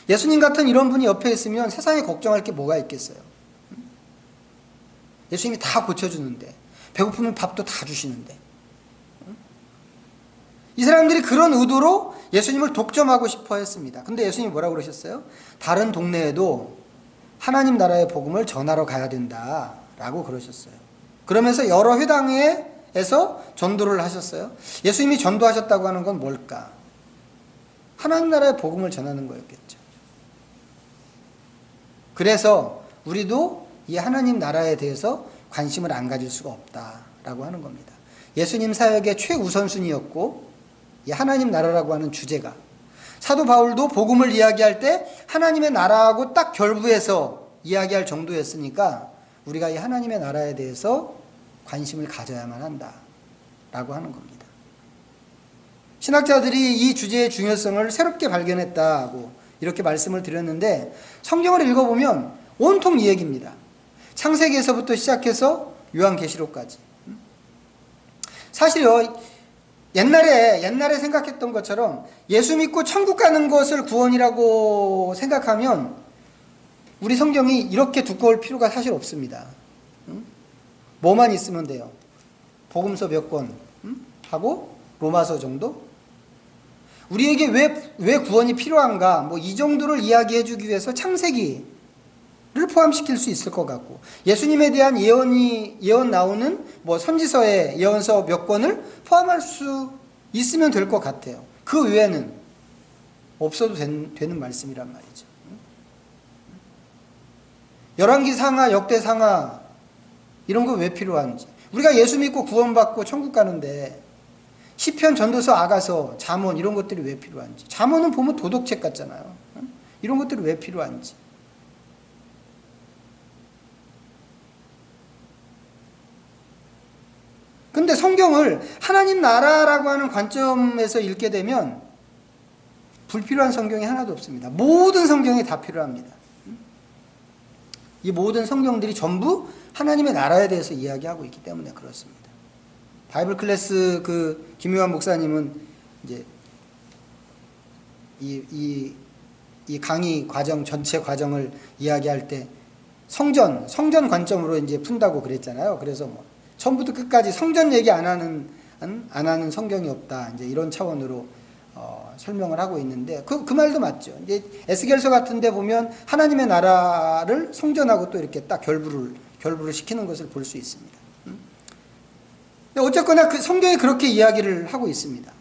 Speaker 1: 예수님 같은 이런 분이 옆에 있으면 세상에 걱정할 게 뭐가 있겠어요? 예수님이 다 고쳐주는데 배고프면 밥도 다 주시는데 이 사람들이 그런 의도로 예수님을 독점하고 싶어 했습니다. 근데 예수님이 뭐라고 그러셨어요? 다른 동네에도 하나님 나라의 복음을 전하러 가야 된다라고 그러셨어요. 그러면서 여러 회당에서 전도를 하셨어요. 예수님이 전도하셨다고 하는 건 뭘까? 하나님 나라의 복음을 전하는 거였겠죠. 그래서 우리도 이 하나님 나라에 대해서 관심을 안 가질 수가 없다라고 하는 겁니다. 예수님 사역의 최우선순위였고 이 하나님 나라라고 하는 주제가 사도 바울도 복음을 이야기할 때 하나님의 나라하고 딱 결부해서 이야기할 정도였으니까 우리가 이 하나님의 나라에 대해서 관심을 가져야만 한다라고 하는 겁니다. 신학자들이 이 주제의 중요성을 새롭게 발견했다고 이렇게 말씀을 드렸는데 성경을 읽어보면 온통 이 얘기입니다. 창세기에서부터 시작해서 요한계시록까지. 사실요, 옛날에 생각했던 것처럼 예수 믿고 천국 가는 것을 구원이라고 생각하면 우리 성경이 이렇게 두꺼울 필요가 사실 없습니다. 뭐만 있으면 돼요? 복음서 몇 권 하고 로마서 정도? 우리에게 왜 구원이 필요한가? 뭐 이 정도를 이야기해 주기 위해서 창세기를 포함시킬 수 있을 것 같고 예수님에 대한 예언 나오는 뭐 선지서의 예언서 몇 권을 포함할 수 있으면 될 것 같아요. 그 외에는 없어도 되는 말씀이란 말이죠. 열왕기 상하, 역대 상하 이런 거 왜 필요한지. 우리가 예수 믿고 구원받고 천국 가는데 시편, 전도서, 아가서, 잠언 이런 것들이 왜 필요한지. 잠언은 보면 도덕책 같잖아요. 이런 것들이 왜 필요한지. 근데 성경을 하나님 나라라고 하는 관점에서 읽게 되면 불필요한 성경이 하나도 없습니다. 모든 성경이 다 필요합니다. 이 모든 성경들이 전부 하나님의 나라에 대해서 이야기하고 있기 때문에 그렇습니다. 바이블 클래스 그 김요한 목사님은 이제 이 강의 과정 전체 과정을 이야기할 때 성전 관점으로 이제 푼다고 그랬잖아요. 그래서 뭐 처음부터 끝까지 성전 얘기 안 하는 성경이 없다. 이제 이런 차원으로 설명을 하고 있는데 그 말도 맞죠. 이제 에스겔서 같은 데 보면 하나님의 나라를 성전하고 또 이렇게 딱 결부를 시키는 것을 볼 수 있습니다. 어쨌거나 그 성경이 그렇게 이야기를 하고 있습니다.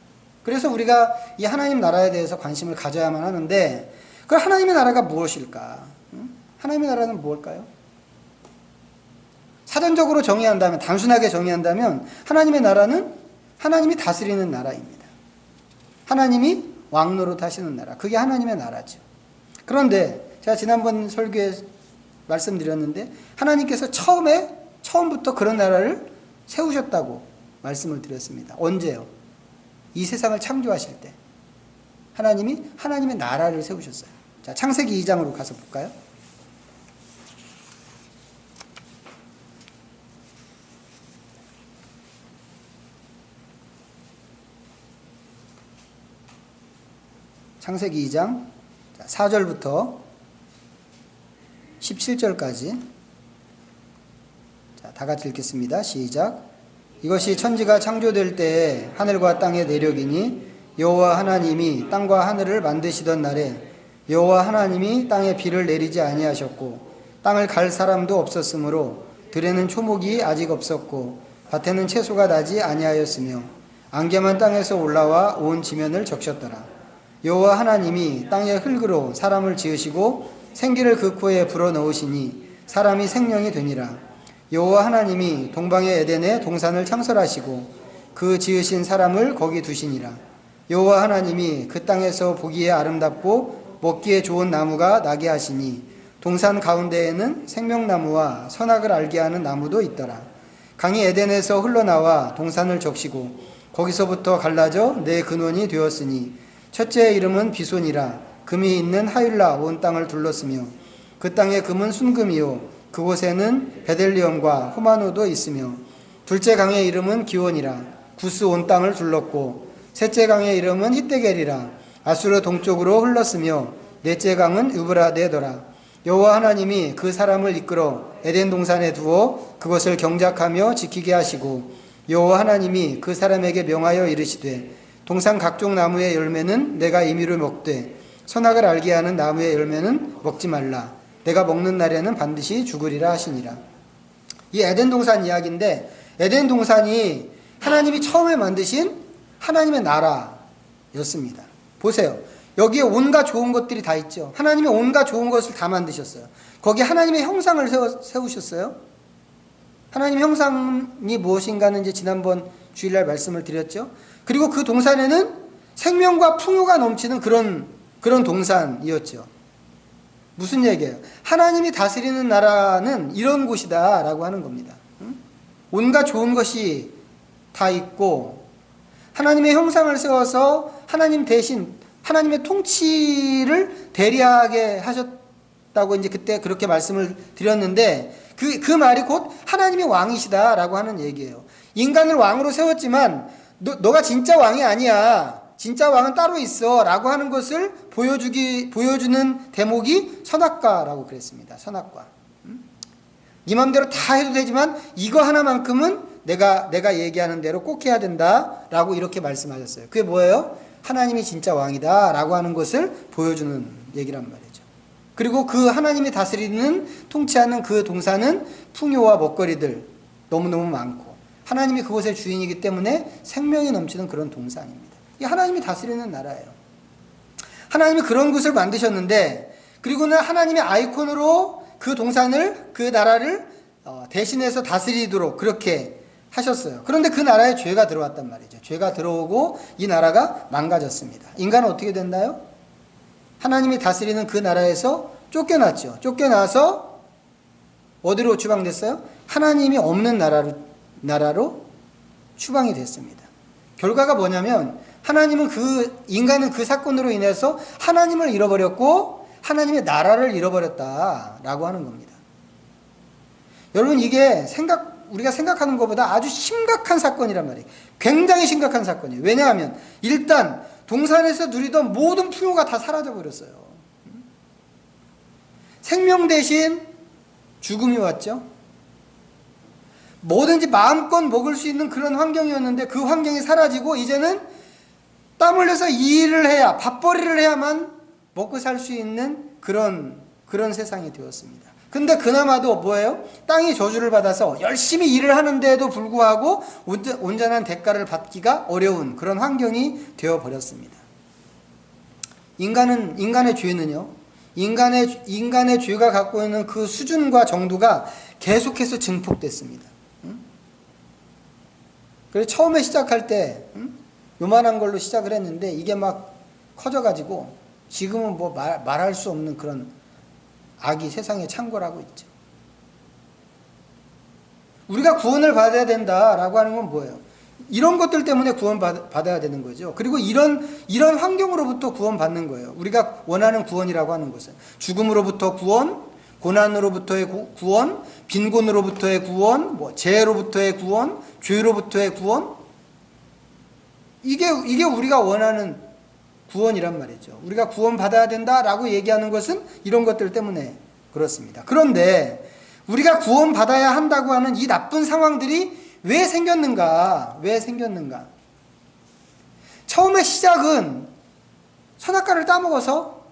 Speaker 1: 그래서 우리가 이 하나님 나라에 대해서 관심을 가져야만 하는데 그 하나님의 나라가 무엇일까? 하나님의 나라는 무엇일까요? 사전적으로 정의한다면, 단순하게 정의한다면 하나님의 나라는 하나님이 다스리는 나라입니다. 하나님이 왕노릇 하시는 나라. 그게 하나님의 나라죠. 그런데 제가 지난번 설교에 말씀드렸는데 하나님께서 처음부터 그런 나라를 세우셨다고 말씀을 드렸습니다. 언제요? 이 세상을 창조하실 때 하나님이 하나님의 나라를 세우셨어요. 자, 창세기 2장으로 가서 볼까요? 창세기 2장 4절부터 17절까지 자, 다 같이 읽겠습니다. 시작. 이것이 천지가 창조될 때에 하늘과 땅의 내력이니 여호와 하나님이 땅과 하늘을 만드시던 날에 여호와 하나님이 땅에 비를 내리지 아니하셨고 땅을 갈 사람도 없었으므로 들에는 초목이 아직 없었고 밭에는 채소가 나지 아니하였으며 안개만 땅에서 올라와 온 지면을 적셨더라. 여호와 하나님이 땅의 흙으로 사람을 지으시고 생기를 그 코에 불어넣으시니 사람이 생명이 되니라. 여호와 하나님이 동방의 에덴에 동산을 창설하시고 그 지으신 사람을 거기 두시니라. 여호와 하나님이 그 땅에서 보기에 아름답고 먹기에 좋은 나무가 나게 하시니 동산 가운데에는 생명나무와 선악을 알게 하는 나무도 있더라. 강이 에덴에서 흘러나와 동산을 적시고 거기서부터 갈라져 네 근원이 되었으니 첫째의 이름은 비손이라. 금이 있는 하윌라 온 땅을 둘렀으며 그 땅의 금은 순금이요 그곳에는 베델리엄과 호마노도 있으며 둘째 강의 이름은 기온이라. 구스 온 땅을 둘렀고 셋째 강의 이름은 히데겔이라. 아수르 동쪽으로 흘렀으며 넷째 강은 유브라데더라. 여호와 하나님이 그 사람을 이끌어 에덴 동산에 두어 그것을 경작하며 지키게 하시고 여호와 하나님이 그 사람에게 명하여 이르시되 동산 각종 나무의 열매는 내가 임의로 먹되 선악을 알게 하는 나무의 열매는 먹지 말라. 내가 먹는 날에는 반드시 죽으리라 하시니라. 이 에덴 동산 이야기인데 에덴 동산이 하나님이 처음에 만드신 하나님의 나라였습니다. 보세요. 여기에 온갖 좋은 것들이 다 있죠. 하나님이 온갖 좋은 것을 다 만드셨어요. 거기에 하나님의 형상을 세우셨어요. 하나님의 형상이 무엇인가는 이제 지난번 주일날 말씀을 드렸죠. 그리고 그 동산에는 생명과 풍요가 넘치는 그런 동산이었죠. 무슨 얘기예요? 하나님이 다스리는 나라는 이런 곳이다 라고 하는 겁니다. 온갖 좋은 것이 다 있고 하나님의 형상을 세워서 하나님 대신 하나님의 통치를 대리하게 하셨다고 이제 그때 그렇게 말씀을 드렸는데 그 말이 곧 하나님이 왕이시다 라고 하는 얘기예요. 인간을 왕으로 세웠지만 너가 진짜 왕이 아니야. 진짜 왕은 따로 있어 라고 하는 것을 보여주는 대목이 선악과라고 그랬습니다. 선악과. 네 맘대로 다 해도 되지만 이거 하나만큼은 내가 얘기하는 대로 꼭 해야 된다 라고 이렇게 말씀하셨어요. 그게 뭐예요? 하나님이 진짜 왕이다 라고 하는 것을 보여주는 얘기란 말이죠. 그리고 그 하나님이 다스리는 통치하는 그 동산은 풍요와 먹거리들 너무너무 많고 하나님이 그곳의 주인이기 때문에 생명이 넘치는 그런 동산입니다. 이 하나님이 다스리는 나라예요. 하나님이 그런 곳을 만드셨는데 그리고는 하나님의 아이콘으로 그 동산을 그 나라를 대신해서 다스리도록 그렇게 하셨어요. 그런데 그 나라에 죄가 들어왔단 말이죠. 죄가 들어오고 이 나라가 망가졌습니다. 인간은 어떻게 됐나요? 하나님이 다스리는 그 나라에서 쫓겨났죠. 쫓겨나서 어디로 추방됐어요? 하나님이 없는 나라로 추방이 됐습니다. 결과가 뭐냐면 인간은 그 사건으로 인해서 하나님을 잃어버렸고 하나님의 나라를 잃어버렸다라고 하는 겁니다. 여러분 이게 우리가 생각하는 것보다 아주 심각한 사건이란 말이에요. 굉장히 심각한 사건이에요. 왜냐하면 일단 동산에서 누리던 모든 풍요가 다 사라져 버렸어요. 생명 대신 죽음이 왔죠. 뭐든지 마음껏 먹을 수 있는 그런 환경이었는데 그 환경이 사라지고 이제는 땀 흘려서 일을 해야 밥벌이를 해야만 먹고 살 수 있는 그런 세상이 되었습니다. 근데 그나마도 뭐예요? 땅이 저주를 받아서 열심히 일을 하는데도 불구하고 온전한 대가를 받기가 어려운 그런 환경이 되어버렸습니다. 인간의 죄는요, 인간의 죄가 갖고 있는 그 수준과 정도가 계속해서 증폭됐습니다. 그래서 처음에 시작할 때 요만한 걸로 시작을 했는데 이게 막 커져가지고 지금은 뭐 말할 수 없는 그런 악이 세상에 창궐하고 있죠. 우리가 구원을 받아야 된다라고 하는 건 뭐예요? 이런 것들 때문에 구원받아야 되는 거죠. 그리고 이런 환경으로부터 구원받는 거예요. 우리가 원하는 구원이라고 하는 것은 죽음으로부터 구원, 고난으로부터의 구원, 빈곤으로부터의 구원, 뭐 재해로부터의 구원, 죄로부터의 구원. 이게 우리가 원하는 구원이란 말이죠. 우리가 구원받아야 된다라고 얘기하는 것은 이런 것들 때문에 그렇습니다. 그런데 우리가 구원받아야 한다고 하는 이 나쁜 상황들이 왜 생겼는가? 처음에 시작은 선악과를 따먹어서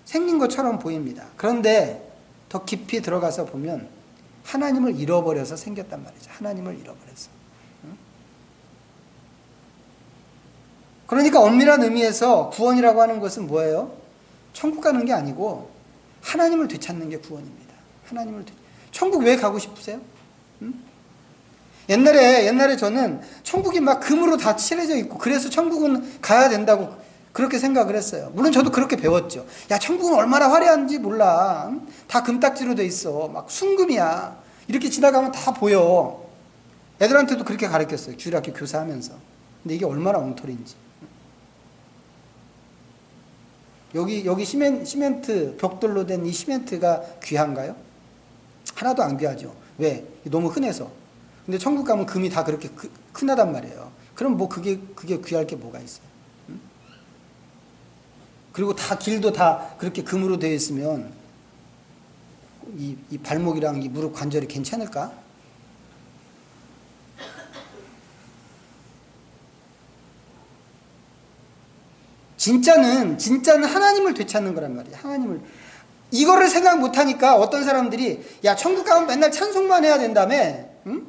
Speaker 1: 생긴 것처럼 보입니다. 그런데 더 깊이 들어가서 보면 하나님을 잃어버려서 생겼단 말이죠. 하나님을 잃어버려서. 그러니까 엄밀한 의미에서 구원이라고 하는 것은 뭐예요? 천국 가는 게 아니고 하나님을 되찾는 게 구원입니다. 천국 왜 가고 싶으세요? 옛날에 저는 천국이 막 금으로 다 칠해져 있고 그래서 천국은 가야 된다고 그렇게 생각을 했어요. 물론 저도 그렇게 배웠죠. 야, 천국은 얼마나 화려한지 몰라. 다 금딱지로 돼 있어. 막 순금이야. 이렇게 지나가면 다 보여. 애들한테도 그렇게 가르쳤어요. 주일학교 교사하면서. 근데 이게 얼마나 엉터리인지. 여기 시멘트 벽돌로 된 이 시멘트가 귀한가요? 하나도 안 귀하죠. 왜? 너무 흔해서. 근데 천국 가면 금이 다 그렇게 흔하단 말이에요. 그럼 뭐 그게 귀할 게 뭐가 있어요? 그리고 다 길도 다 그렇게 금으로 되어 있으면 이 발목이랑 이 무릎 관절이 괜찮을까? 진짜는 하나님을 되찾는 거란 말이에요. 이거를 생각 못하니까 어떤 사람들이 야, 천국 가면 맨날 찬송만 해야 된다며? 응?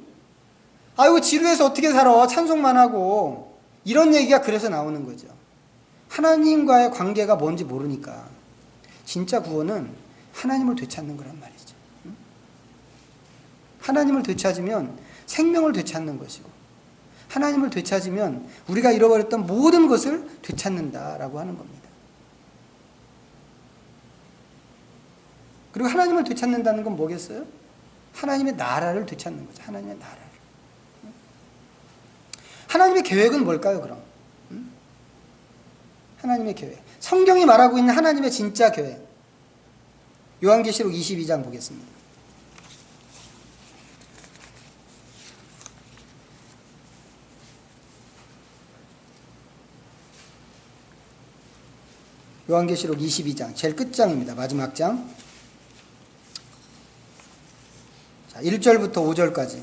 Speaker 1: 아이고, 지루해서 어떻게 살아? 찬송만 하고. 이런 얘기가 그래서 나오는 거죠. 하나님과의 관계가 뭔지 모르니까. 진짜 구원은 하나님을 되찾는 거란 말이죠. 응? 하나님을 되찾으면 생명을 되찾는 것이고, 하나님을 되찾으면 우리가 잃어버렸던 모든 것을 되찾는다라고 하는 겁니다. 그리고 하나님을 되찾는다는 건 뭐겠어요? 하나님의 나라를 되찾는 거죠. 하나님의 나라를. 하나님의 계획은 뭘까요, 그럼? 하나님의 계획. 성경이 말하고 있는 하나님의 진짜 계획. 요한계시록 22장 보겠습니다. 요한계시록 22장, 제일 끝장입니다. 마지막 장. 자, 1절부터 5절까지.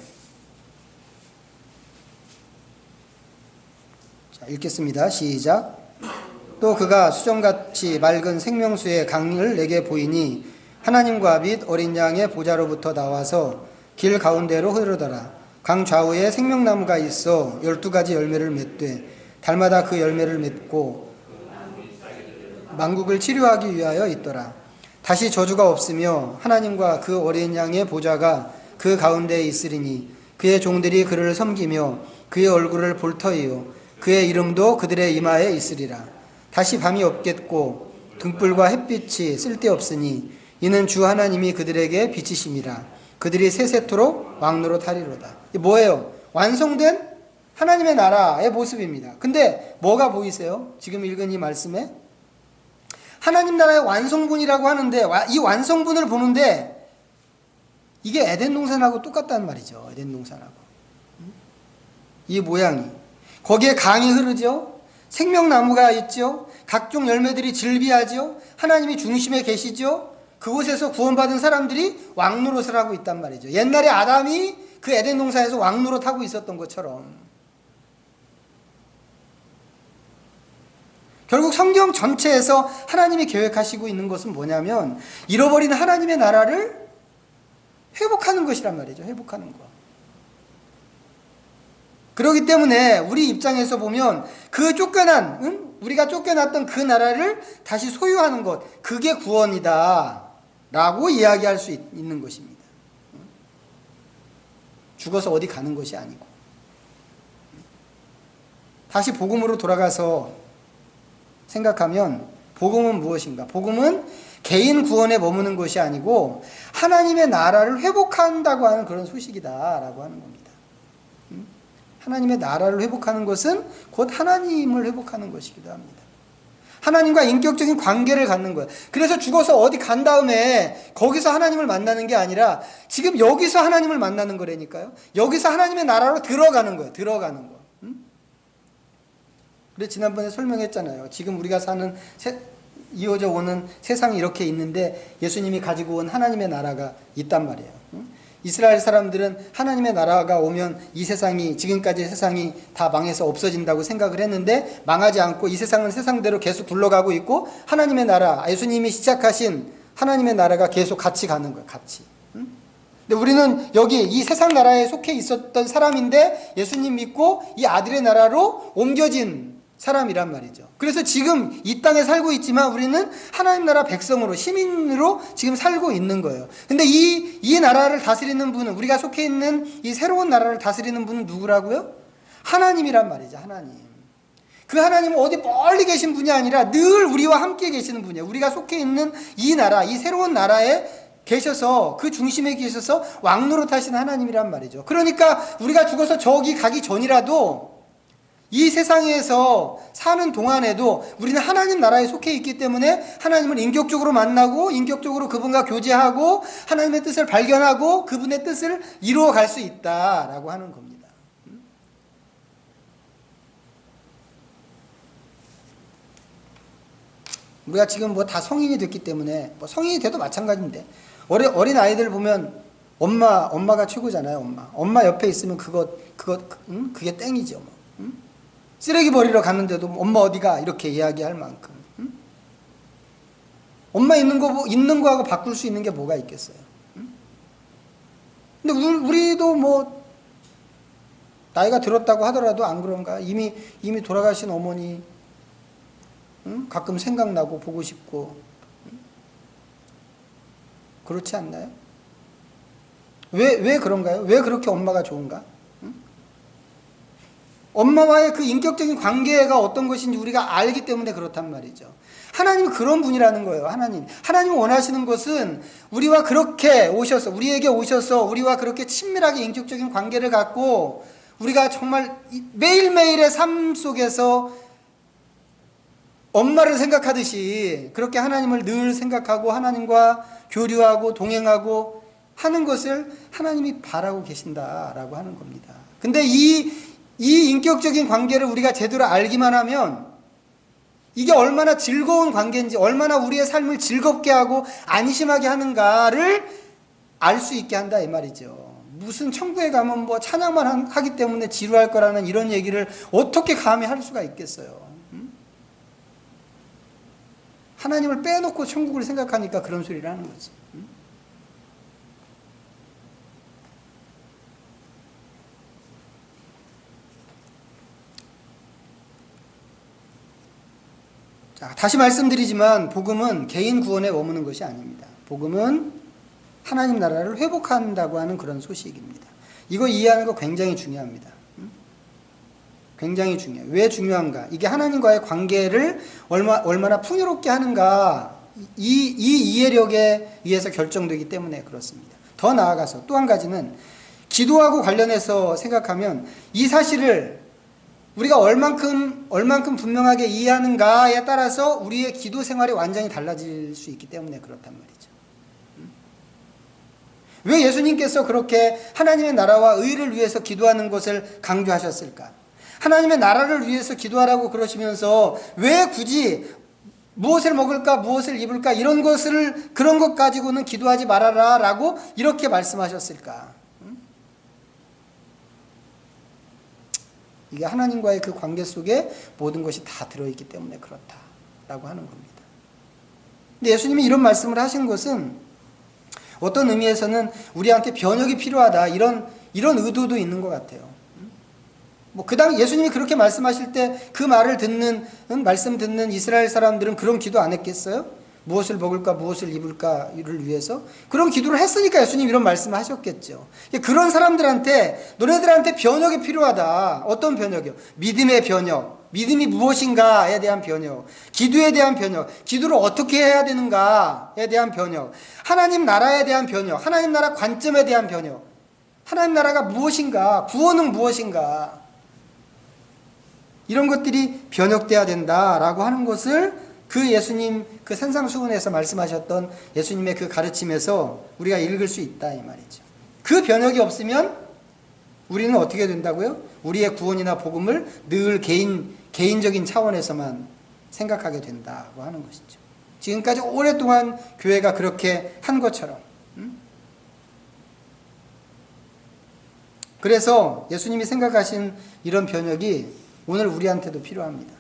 Speaker 1: 자, 읽겠습니다. 시작. 또 그가 수정같이 맑은 생명수의 강을 내게 보이니 하나님과 및 어린 양의 보좌로부터 나와서 길 가운데로 흐르더라. 강 좌우에 생명나무가 있어 12가지 열매를 맺되 달마다 그 열매를 맺고 만국을 치료하기 위하여 있더라. 다시 저주가 없으며 하나님과 그 어린 양의 보좌가 그 가운데에 있으리니 그의 종들이 그를 섬기며 그의 얼굴을 볼 터이요 그의 이름도 그들의 이마에 있으리라. 다시 밤이 없겠고 등불과 햇빛이 쓸데없으니 이는 주 하나님이 그들에게 비치심이라. 그들이 세세토록 왕노릇하리로다. 이게 뭐예요? 완성된 하나님의 나라의 모습입니다. 근데 뭐가 보이세요? 지금 읽은 이 말씀에 하나님 나라의 완성분이라고 하는데 이 완성분을 보는데 이게 에덴 동산하고 똑같다는 말이죠. 에덴 동산하고. 이 모양이. 거기에 강이 흐르죠. 생명나무가 있죠. 각종 열매들이 즐비하죠. 하나님이 중심에 계시죠. 그곳에서 구원받은 사람들이 왕노릇을 하고 있단 말이죠. 옛날에 아담이 그 에덴 동산에서 왕노릇하고 있었던 것처럼. 결국 성경 전체에서 하나님이 계획하시고 있는 것은 뭐냐면 잃어버린 하나님의 나라를 회복하는 것이란 말이죠. 회복하는 것. 그렇기 때문에 우리 입장에서 보면 그 우리가 쫓겨났던 그 나라를 다시 소유하는 것, 그게 구원이다 라고 이야기할 수 있는 것입니다. 죽어서 어디 가는 것이 아니고. 다시 복음으로 돌아가서 생각하면 복음은 무엇인가? 복음은 개인 구원에 머무는 것이 아니고 하나님의 나라를 회복한다고 하는 그런 소식이다라고 하는 겁니다. 하나님의 나라를 회복하는 것은 곧 하나님을 회복하는 것이기도 합니다. 하나님과 인격적인 관계를 갖는 거예요. 그래서 죽어서 어디 간 다음에 거기서 하나님을 만나는 게 아니라 지금 여기서 하나님을 만나는 거라니까요. 여기서 하나님의 나라로 들어가는 거예요. 들어가는 거. 그래서 지난번에 설명했잖아요. 지금 우리가 사는 이어져 오는 세상이 이렇게 있는데 예수님이 가지고 온 하나님의 나라가 있단 말이에요. 이스라엘 사람들은 하나님의 나라가 오면 이 세상이, 지금까지의 세상이 다 망해서 없어진다고 생각을 했는데 망하지 않고 이 세상은 세상대로 계속 굴러가고 있고 하나님의 나라, 예수님이 시작하신 하나님의 나라가 계속 같이 가는 거예요. 같이. 근데 우리는 여기 이 세상 나라에 속해 있었던 사람인데 예수님 믿고 이 아들의 나라로 옮겨진 사람이란 말이죠. 그래서 지금 이 땅에 살고 있지만 우리는 하나님 나라 백성으로, 시민으로 지금 살고 있는 거예요. 근데 이 나라를 다스리는 분은, 우리가 속해 있는 이 새로운 나라를 다스리는 분은 누구라고요? 하나님이란 말이죠. 하나님. 그 하나님은 어디 멀리 계신 분이 아니라 늘 우리와 함께 계시는 분이에요. 우리가 속해 있는 이 나라, 이 새로운 나라에 계셔서, 그 중심에 계셔서 왕노릇하시는 하나님이란 말이죠. 그러니까 우리가 죽어서 저기 가기 전이라도 이 세상에서 사는 동안에도 우리는 하나님 나라에 속해 있기 때문에 하나님을 인격적으로 만나고 인격적으로 그분과 교제하고 하나님의 뜻을 발견하고 그분의 뜻을 이루어 갈 수 있다라고 하는 겁니다. 우리가 지금 뭐 다 성인이 됐기 때문에, 뭐 성인이 돼도 마찬가지인데, 어린 아이들 보면 엄마가 최고잖아요. 엄마 옆에 있으면 그게 땡이죠. 뭐. 쓰레기 버리러 갔는데도 엄마 어디가 이렇게 이야기할 만큼. 엄마 있는 거하고 바꿀 수 있는 게 뭐가 있겠어요. 근데 우리도 뭐 나이가 들었다고 하더라도 안 그런가? 이미 돌아가신 어머니 가끔 생각나고 보고 싶고, 그렇지 않나요? 왜 그런가요? 왜 그렇게 엄마가 좋은가? 엄마와의 그 인격적인 관계가 어떤 것인지 우리가 알기 때문에 그렇단 말이죠. 하나님은 그런 분이라는 거예요. 하나님이 원하시는 것은 우리와 그렇게 오셔서, 우리에게 오셔서 우리와 그렇게 친밀하게 인격적인 관계를 갖고 우리가 정말 매일매일의 삶 속에서 엄마를 생각하듯이 그렇게 하나님을 늘 생각하고 하나님과 교류하고 동행하고 하는 것을 하나님이 바라고 계신다라고 하는 겁니다. 근데 이 인격적인 관계를 우리가 제대로 알기만 하면 이게 얼마나 즐거운 관계인지, 얼마나 우리의 삶을 즐겁게 하고 안심하게 하는가를 알 수 있게 한다 이 말이죠. 무슨 천국에 가면 뭐 찬양만 하기 때문에 지루할 거라는 이런 얘기를 어떻게 감히 할 수가 있겠어요. 하나님을 빼놓고 천국을 생각하니까 그런 소리를 하는 거지. 자, 다시 말씀드리지만 복음은 개인 구원에 머무는 것이 아닙니다. 복음은 하나님 나라를 회복한다고 하는 그런 소식입니다. 이거 이해하는 거 굉장히 중요합니다. 굉장히 중요해요. 왜 중요한가? 이게 하나님과의 관계를 얼마나 풍요롭게 하는가, 이 이해력에 의해서 결정되기 때문에 그렇습니다. 더 나아가서 또 한 가지는 기도하고 관련해서 생각하면 이 사실을 우리가 얼만큼 분명하게 이해하는가에 따라서 우리의 기도 생활이 완전히 달라질 수 있기 때문에 그렇단 말이죠. 왜 예수님께서 그렇게 하나님의 나라와 의를 위해서 기도하는 것을 강조하셨을까? 하나님의 나라를 위해서 기도하라고 그러시면서 왜 굳이 무엇을 먹을까, 무엇을 입을까, 그런 것 가지고는 기도하지 말아라 라고 이렇게 말씀하셨을까? 이게 하나님과의 그 관계 속에 모든 것이 다 들어있기 때문에 그렇다라고 하는 겁니다. 근데 예수님이 이런 말씀을 하신 것은 어떤 의미에서는 우리한테 변혁이 필요하다, 이런 의도도 있는 것 같아요. 뭐 예수님이 그렇게 말씀하실 때 그 말씀 듣는 이스라엘 사람들은 그런 기도 안 했겠어요? 무엇을 먹을까 무엇을 입을까를 위해서 그런 기도를 했으니까 예수님 이런 말씀을 하셨겠죠. 그런 사람들한테 너네들한테 변혁이 필요하다. 어떤 변혁이요? 믿음의 변혁. 믿음이 무엇인가에 대한 변혁, 기도에 대한 변혁, 기도를 어떻게 해야 되는가에 대한 변혁, 하나님 나라에 대한 변혁, 하나님 나라 관점에 대한 변혁, 하나님 나라가 무엇인가, 구원은 무엇인가, 이런 것들이 변혁돼야 된다라고 하는 것을 그 예수님 그 산상수훈에서 말씀하셨던 예수님의 그 가르침에서 우리가 읽을 수 있다 이 말이죠. 그 변혁이 없으면 우리는 어떻게 된다고요? 우리의 구원이나 복음을 늘 개인적인 차원에서만 생각하게 된다고 하는 것이죠. 지금까지 오랫동안 교회가 그렇게 한 것처럼. 그래서 예수님이 생각하신 이런 변혁이 오늘 우리한테도 필요합니다.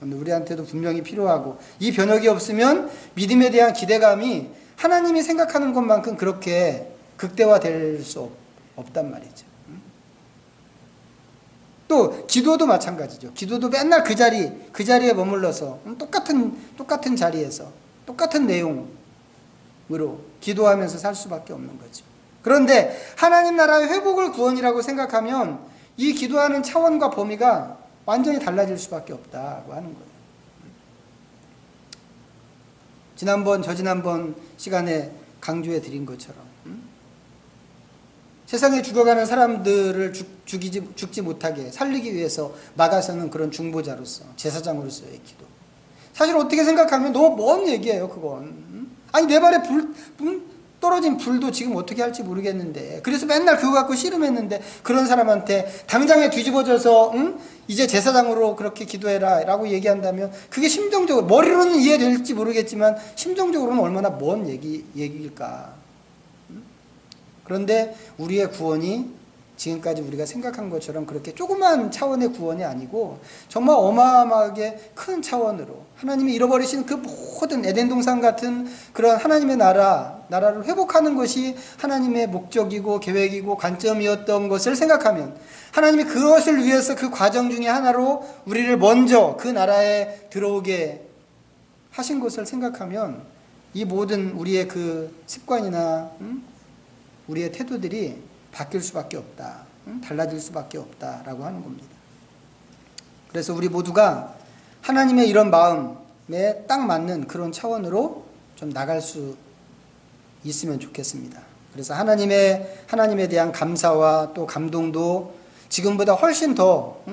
Speaker 1: 오늘 우리한테도 분명히 필요하고, 이 변혁이 없으면 믿음에 대한 기대감이 하나님이 생각하는 것만큼 그렇게 극대화될 수 없단 말이죠. 또 기도도 마찬가지죠. 기도도 맨날 그 자리에 머물러서 똑같은 자리에서 똑같은 내용으로 기도하면서 살 수밖에 없는 거죠. 그런데 하나님 나라의 회복을 구원이라고 생각하면 이 기도하는 차원과 범위가 완전히 달라질 수밖에 없다고 하는 거예요. 저지난번 시간에 강조해 드린 것처럼 세상에 죽어가는 사람들을 죽지 못하게 살리기 위해서 막아서는 그런 중보자로서, 제사장으로서의 기도. 사실 어떻게 생각하면 너무 먼 얘기예요, 그건. 아니, 내 발에 떨어진 불도 지금 어떻게 할지 모르겠는데, 그래서 맨날 그거 갖고 씨름했는데, 그런 사람한테 당장에 뒤집어져서, 이제 제사장으로 그렇게 기도해라, 라고 얘기한다면, 그게 심정적으로, 머리로는 이해될지 모르겠지만, 심정적으로는 얼마나 먼 얘기일까. 그런데 우리의 구원이 지금까지 우리가 생각한 것처럼 그렇게 조그만 차원의 구원이 아니고 정말 어마어마하게 큰 차원으로 하나님이 잃어버리신 그 모든 에덴 동산 같은 그런 하나님의 나라를 회복하는 것이 하나님의 목적이고 계획이고 관점이었던 것을 생각하면, 하나님이 그것을 위해서 그 과정 중에 하나로 우리를 먼저 그 나라에 들어오게 하신 것을 생각하면 이 모든 우리의 그 습관이나 우리의 태도들이 바뀔 수밖에 없다. 달라질 수밖에 없다라고 하는 겁니다. 그래서 우리 모두가 하나님의 이런 마음에 딱 맞는 그런 차원으로 좀 나갈 수 있으면 좋겠습니다. 그래서 하나님에 대한 감사와 또 감동도 지금보다 훨씬 더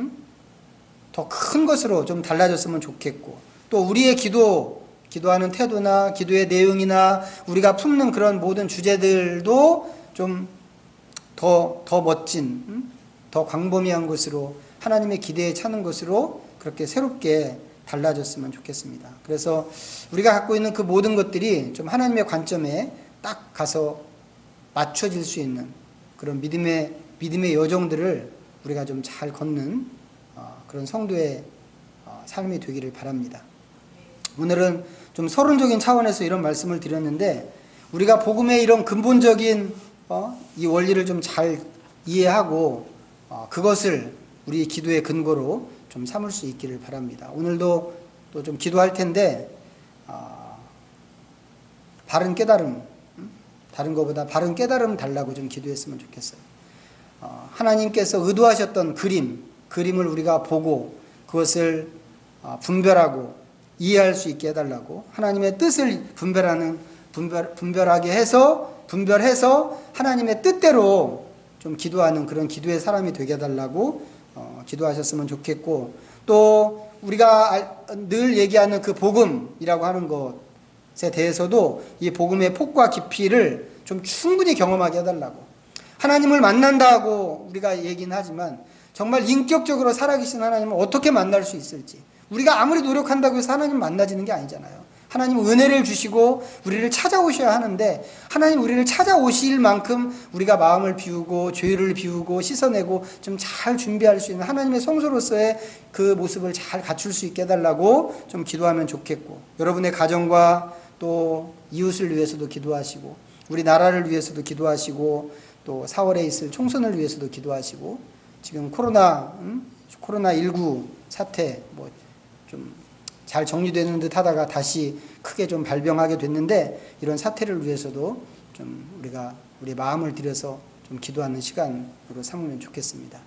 Speaker 1: 큰 것으로 좀 달라졌으면 좋겠고, 또 우리의 기도하는 태도나 기도의 내용이나 우리가 품는 그런 모든 주제들도 좀 더 멋진, 더 광범위한 것으로 하나님의 기대에 차는 것으로 그렇게 새롭게 달라졌으면 좋겠습니다. 그래서 우리가 갖고 있는 그 모든 것들이 좀 하나님의 관점에 딱 가서 맞춰질 수 있는 그런 믿음의 여정들을 우리가 좀 잘 걷는 그런 성도의 삶이 되기를 바랍니다. 오늘은 좀 서론적인 차원에서 이런 말씀을 드렸는데, 우리가 복음의 이런 근본적인 이 원리를 좀 잘 이해하고 그것을 우리 기도의 근거로 좀 삼을 수 있기를 바랍니다. 오늘도 또 좀 기도할 텐데 바른 깨달음, 다른 것보다 바른 깨달음 달라고 좀 기도했으면 좋겠어요. 하나님께서 의도하셨던 그림을 우리가 보고 그것을 분별하고 이해할 수 있게 해달라고, 하나님의 뜻을 분별하게 해서 하나님의 뜻대로 좀 기도하는 그런 기도의 사람이 되게 해달라고 기도하셨으면 좋겠고, 또 우리가 늘 얘기하는 그 복음이라고 하는 것에 대해서도 이 복음의 폭과 깊이를 좀 충분히 경험하게 해달라고, 하나님을 만난다고 우리가 얘기는 하지만 정말 인격적으로 살아계신 하나님을 어떻게 만날 수 있을지, 우리가 아무리 노력한다고 해서 하나님 만나지는 게 아니잖아요. 하나님은 은혜를 주시고 우리를 찾아오셔야 하는데, 하나님 우리를 찾아오실 만큼 우리가 마음을 비우고 죄를 비우고 씻어내고 좀 잘 준비할 수 있는 하나님의 성소로서의 그 모습을 잘 갖출 수 있게 해달라고 좀 기도하면 좋겠고, 여러분의 가정과 또 이웃을 위해서도 기도하시고, 우리 나라를 위해서도 기도하시고, 또 4월에 있을 총선을 위해서도 기도하시고, 지금 코로나19 사태 좀 잘 정리되는 듯 하다가 다시 크게 좀 발병하게 됐는데 이런 사태를 위해서도 좀 우리가 우리 마음을 들여서 좀 기도하는 시간으로 삼으면 좋겠습니다.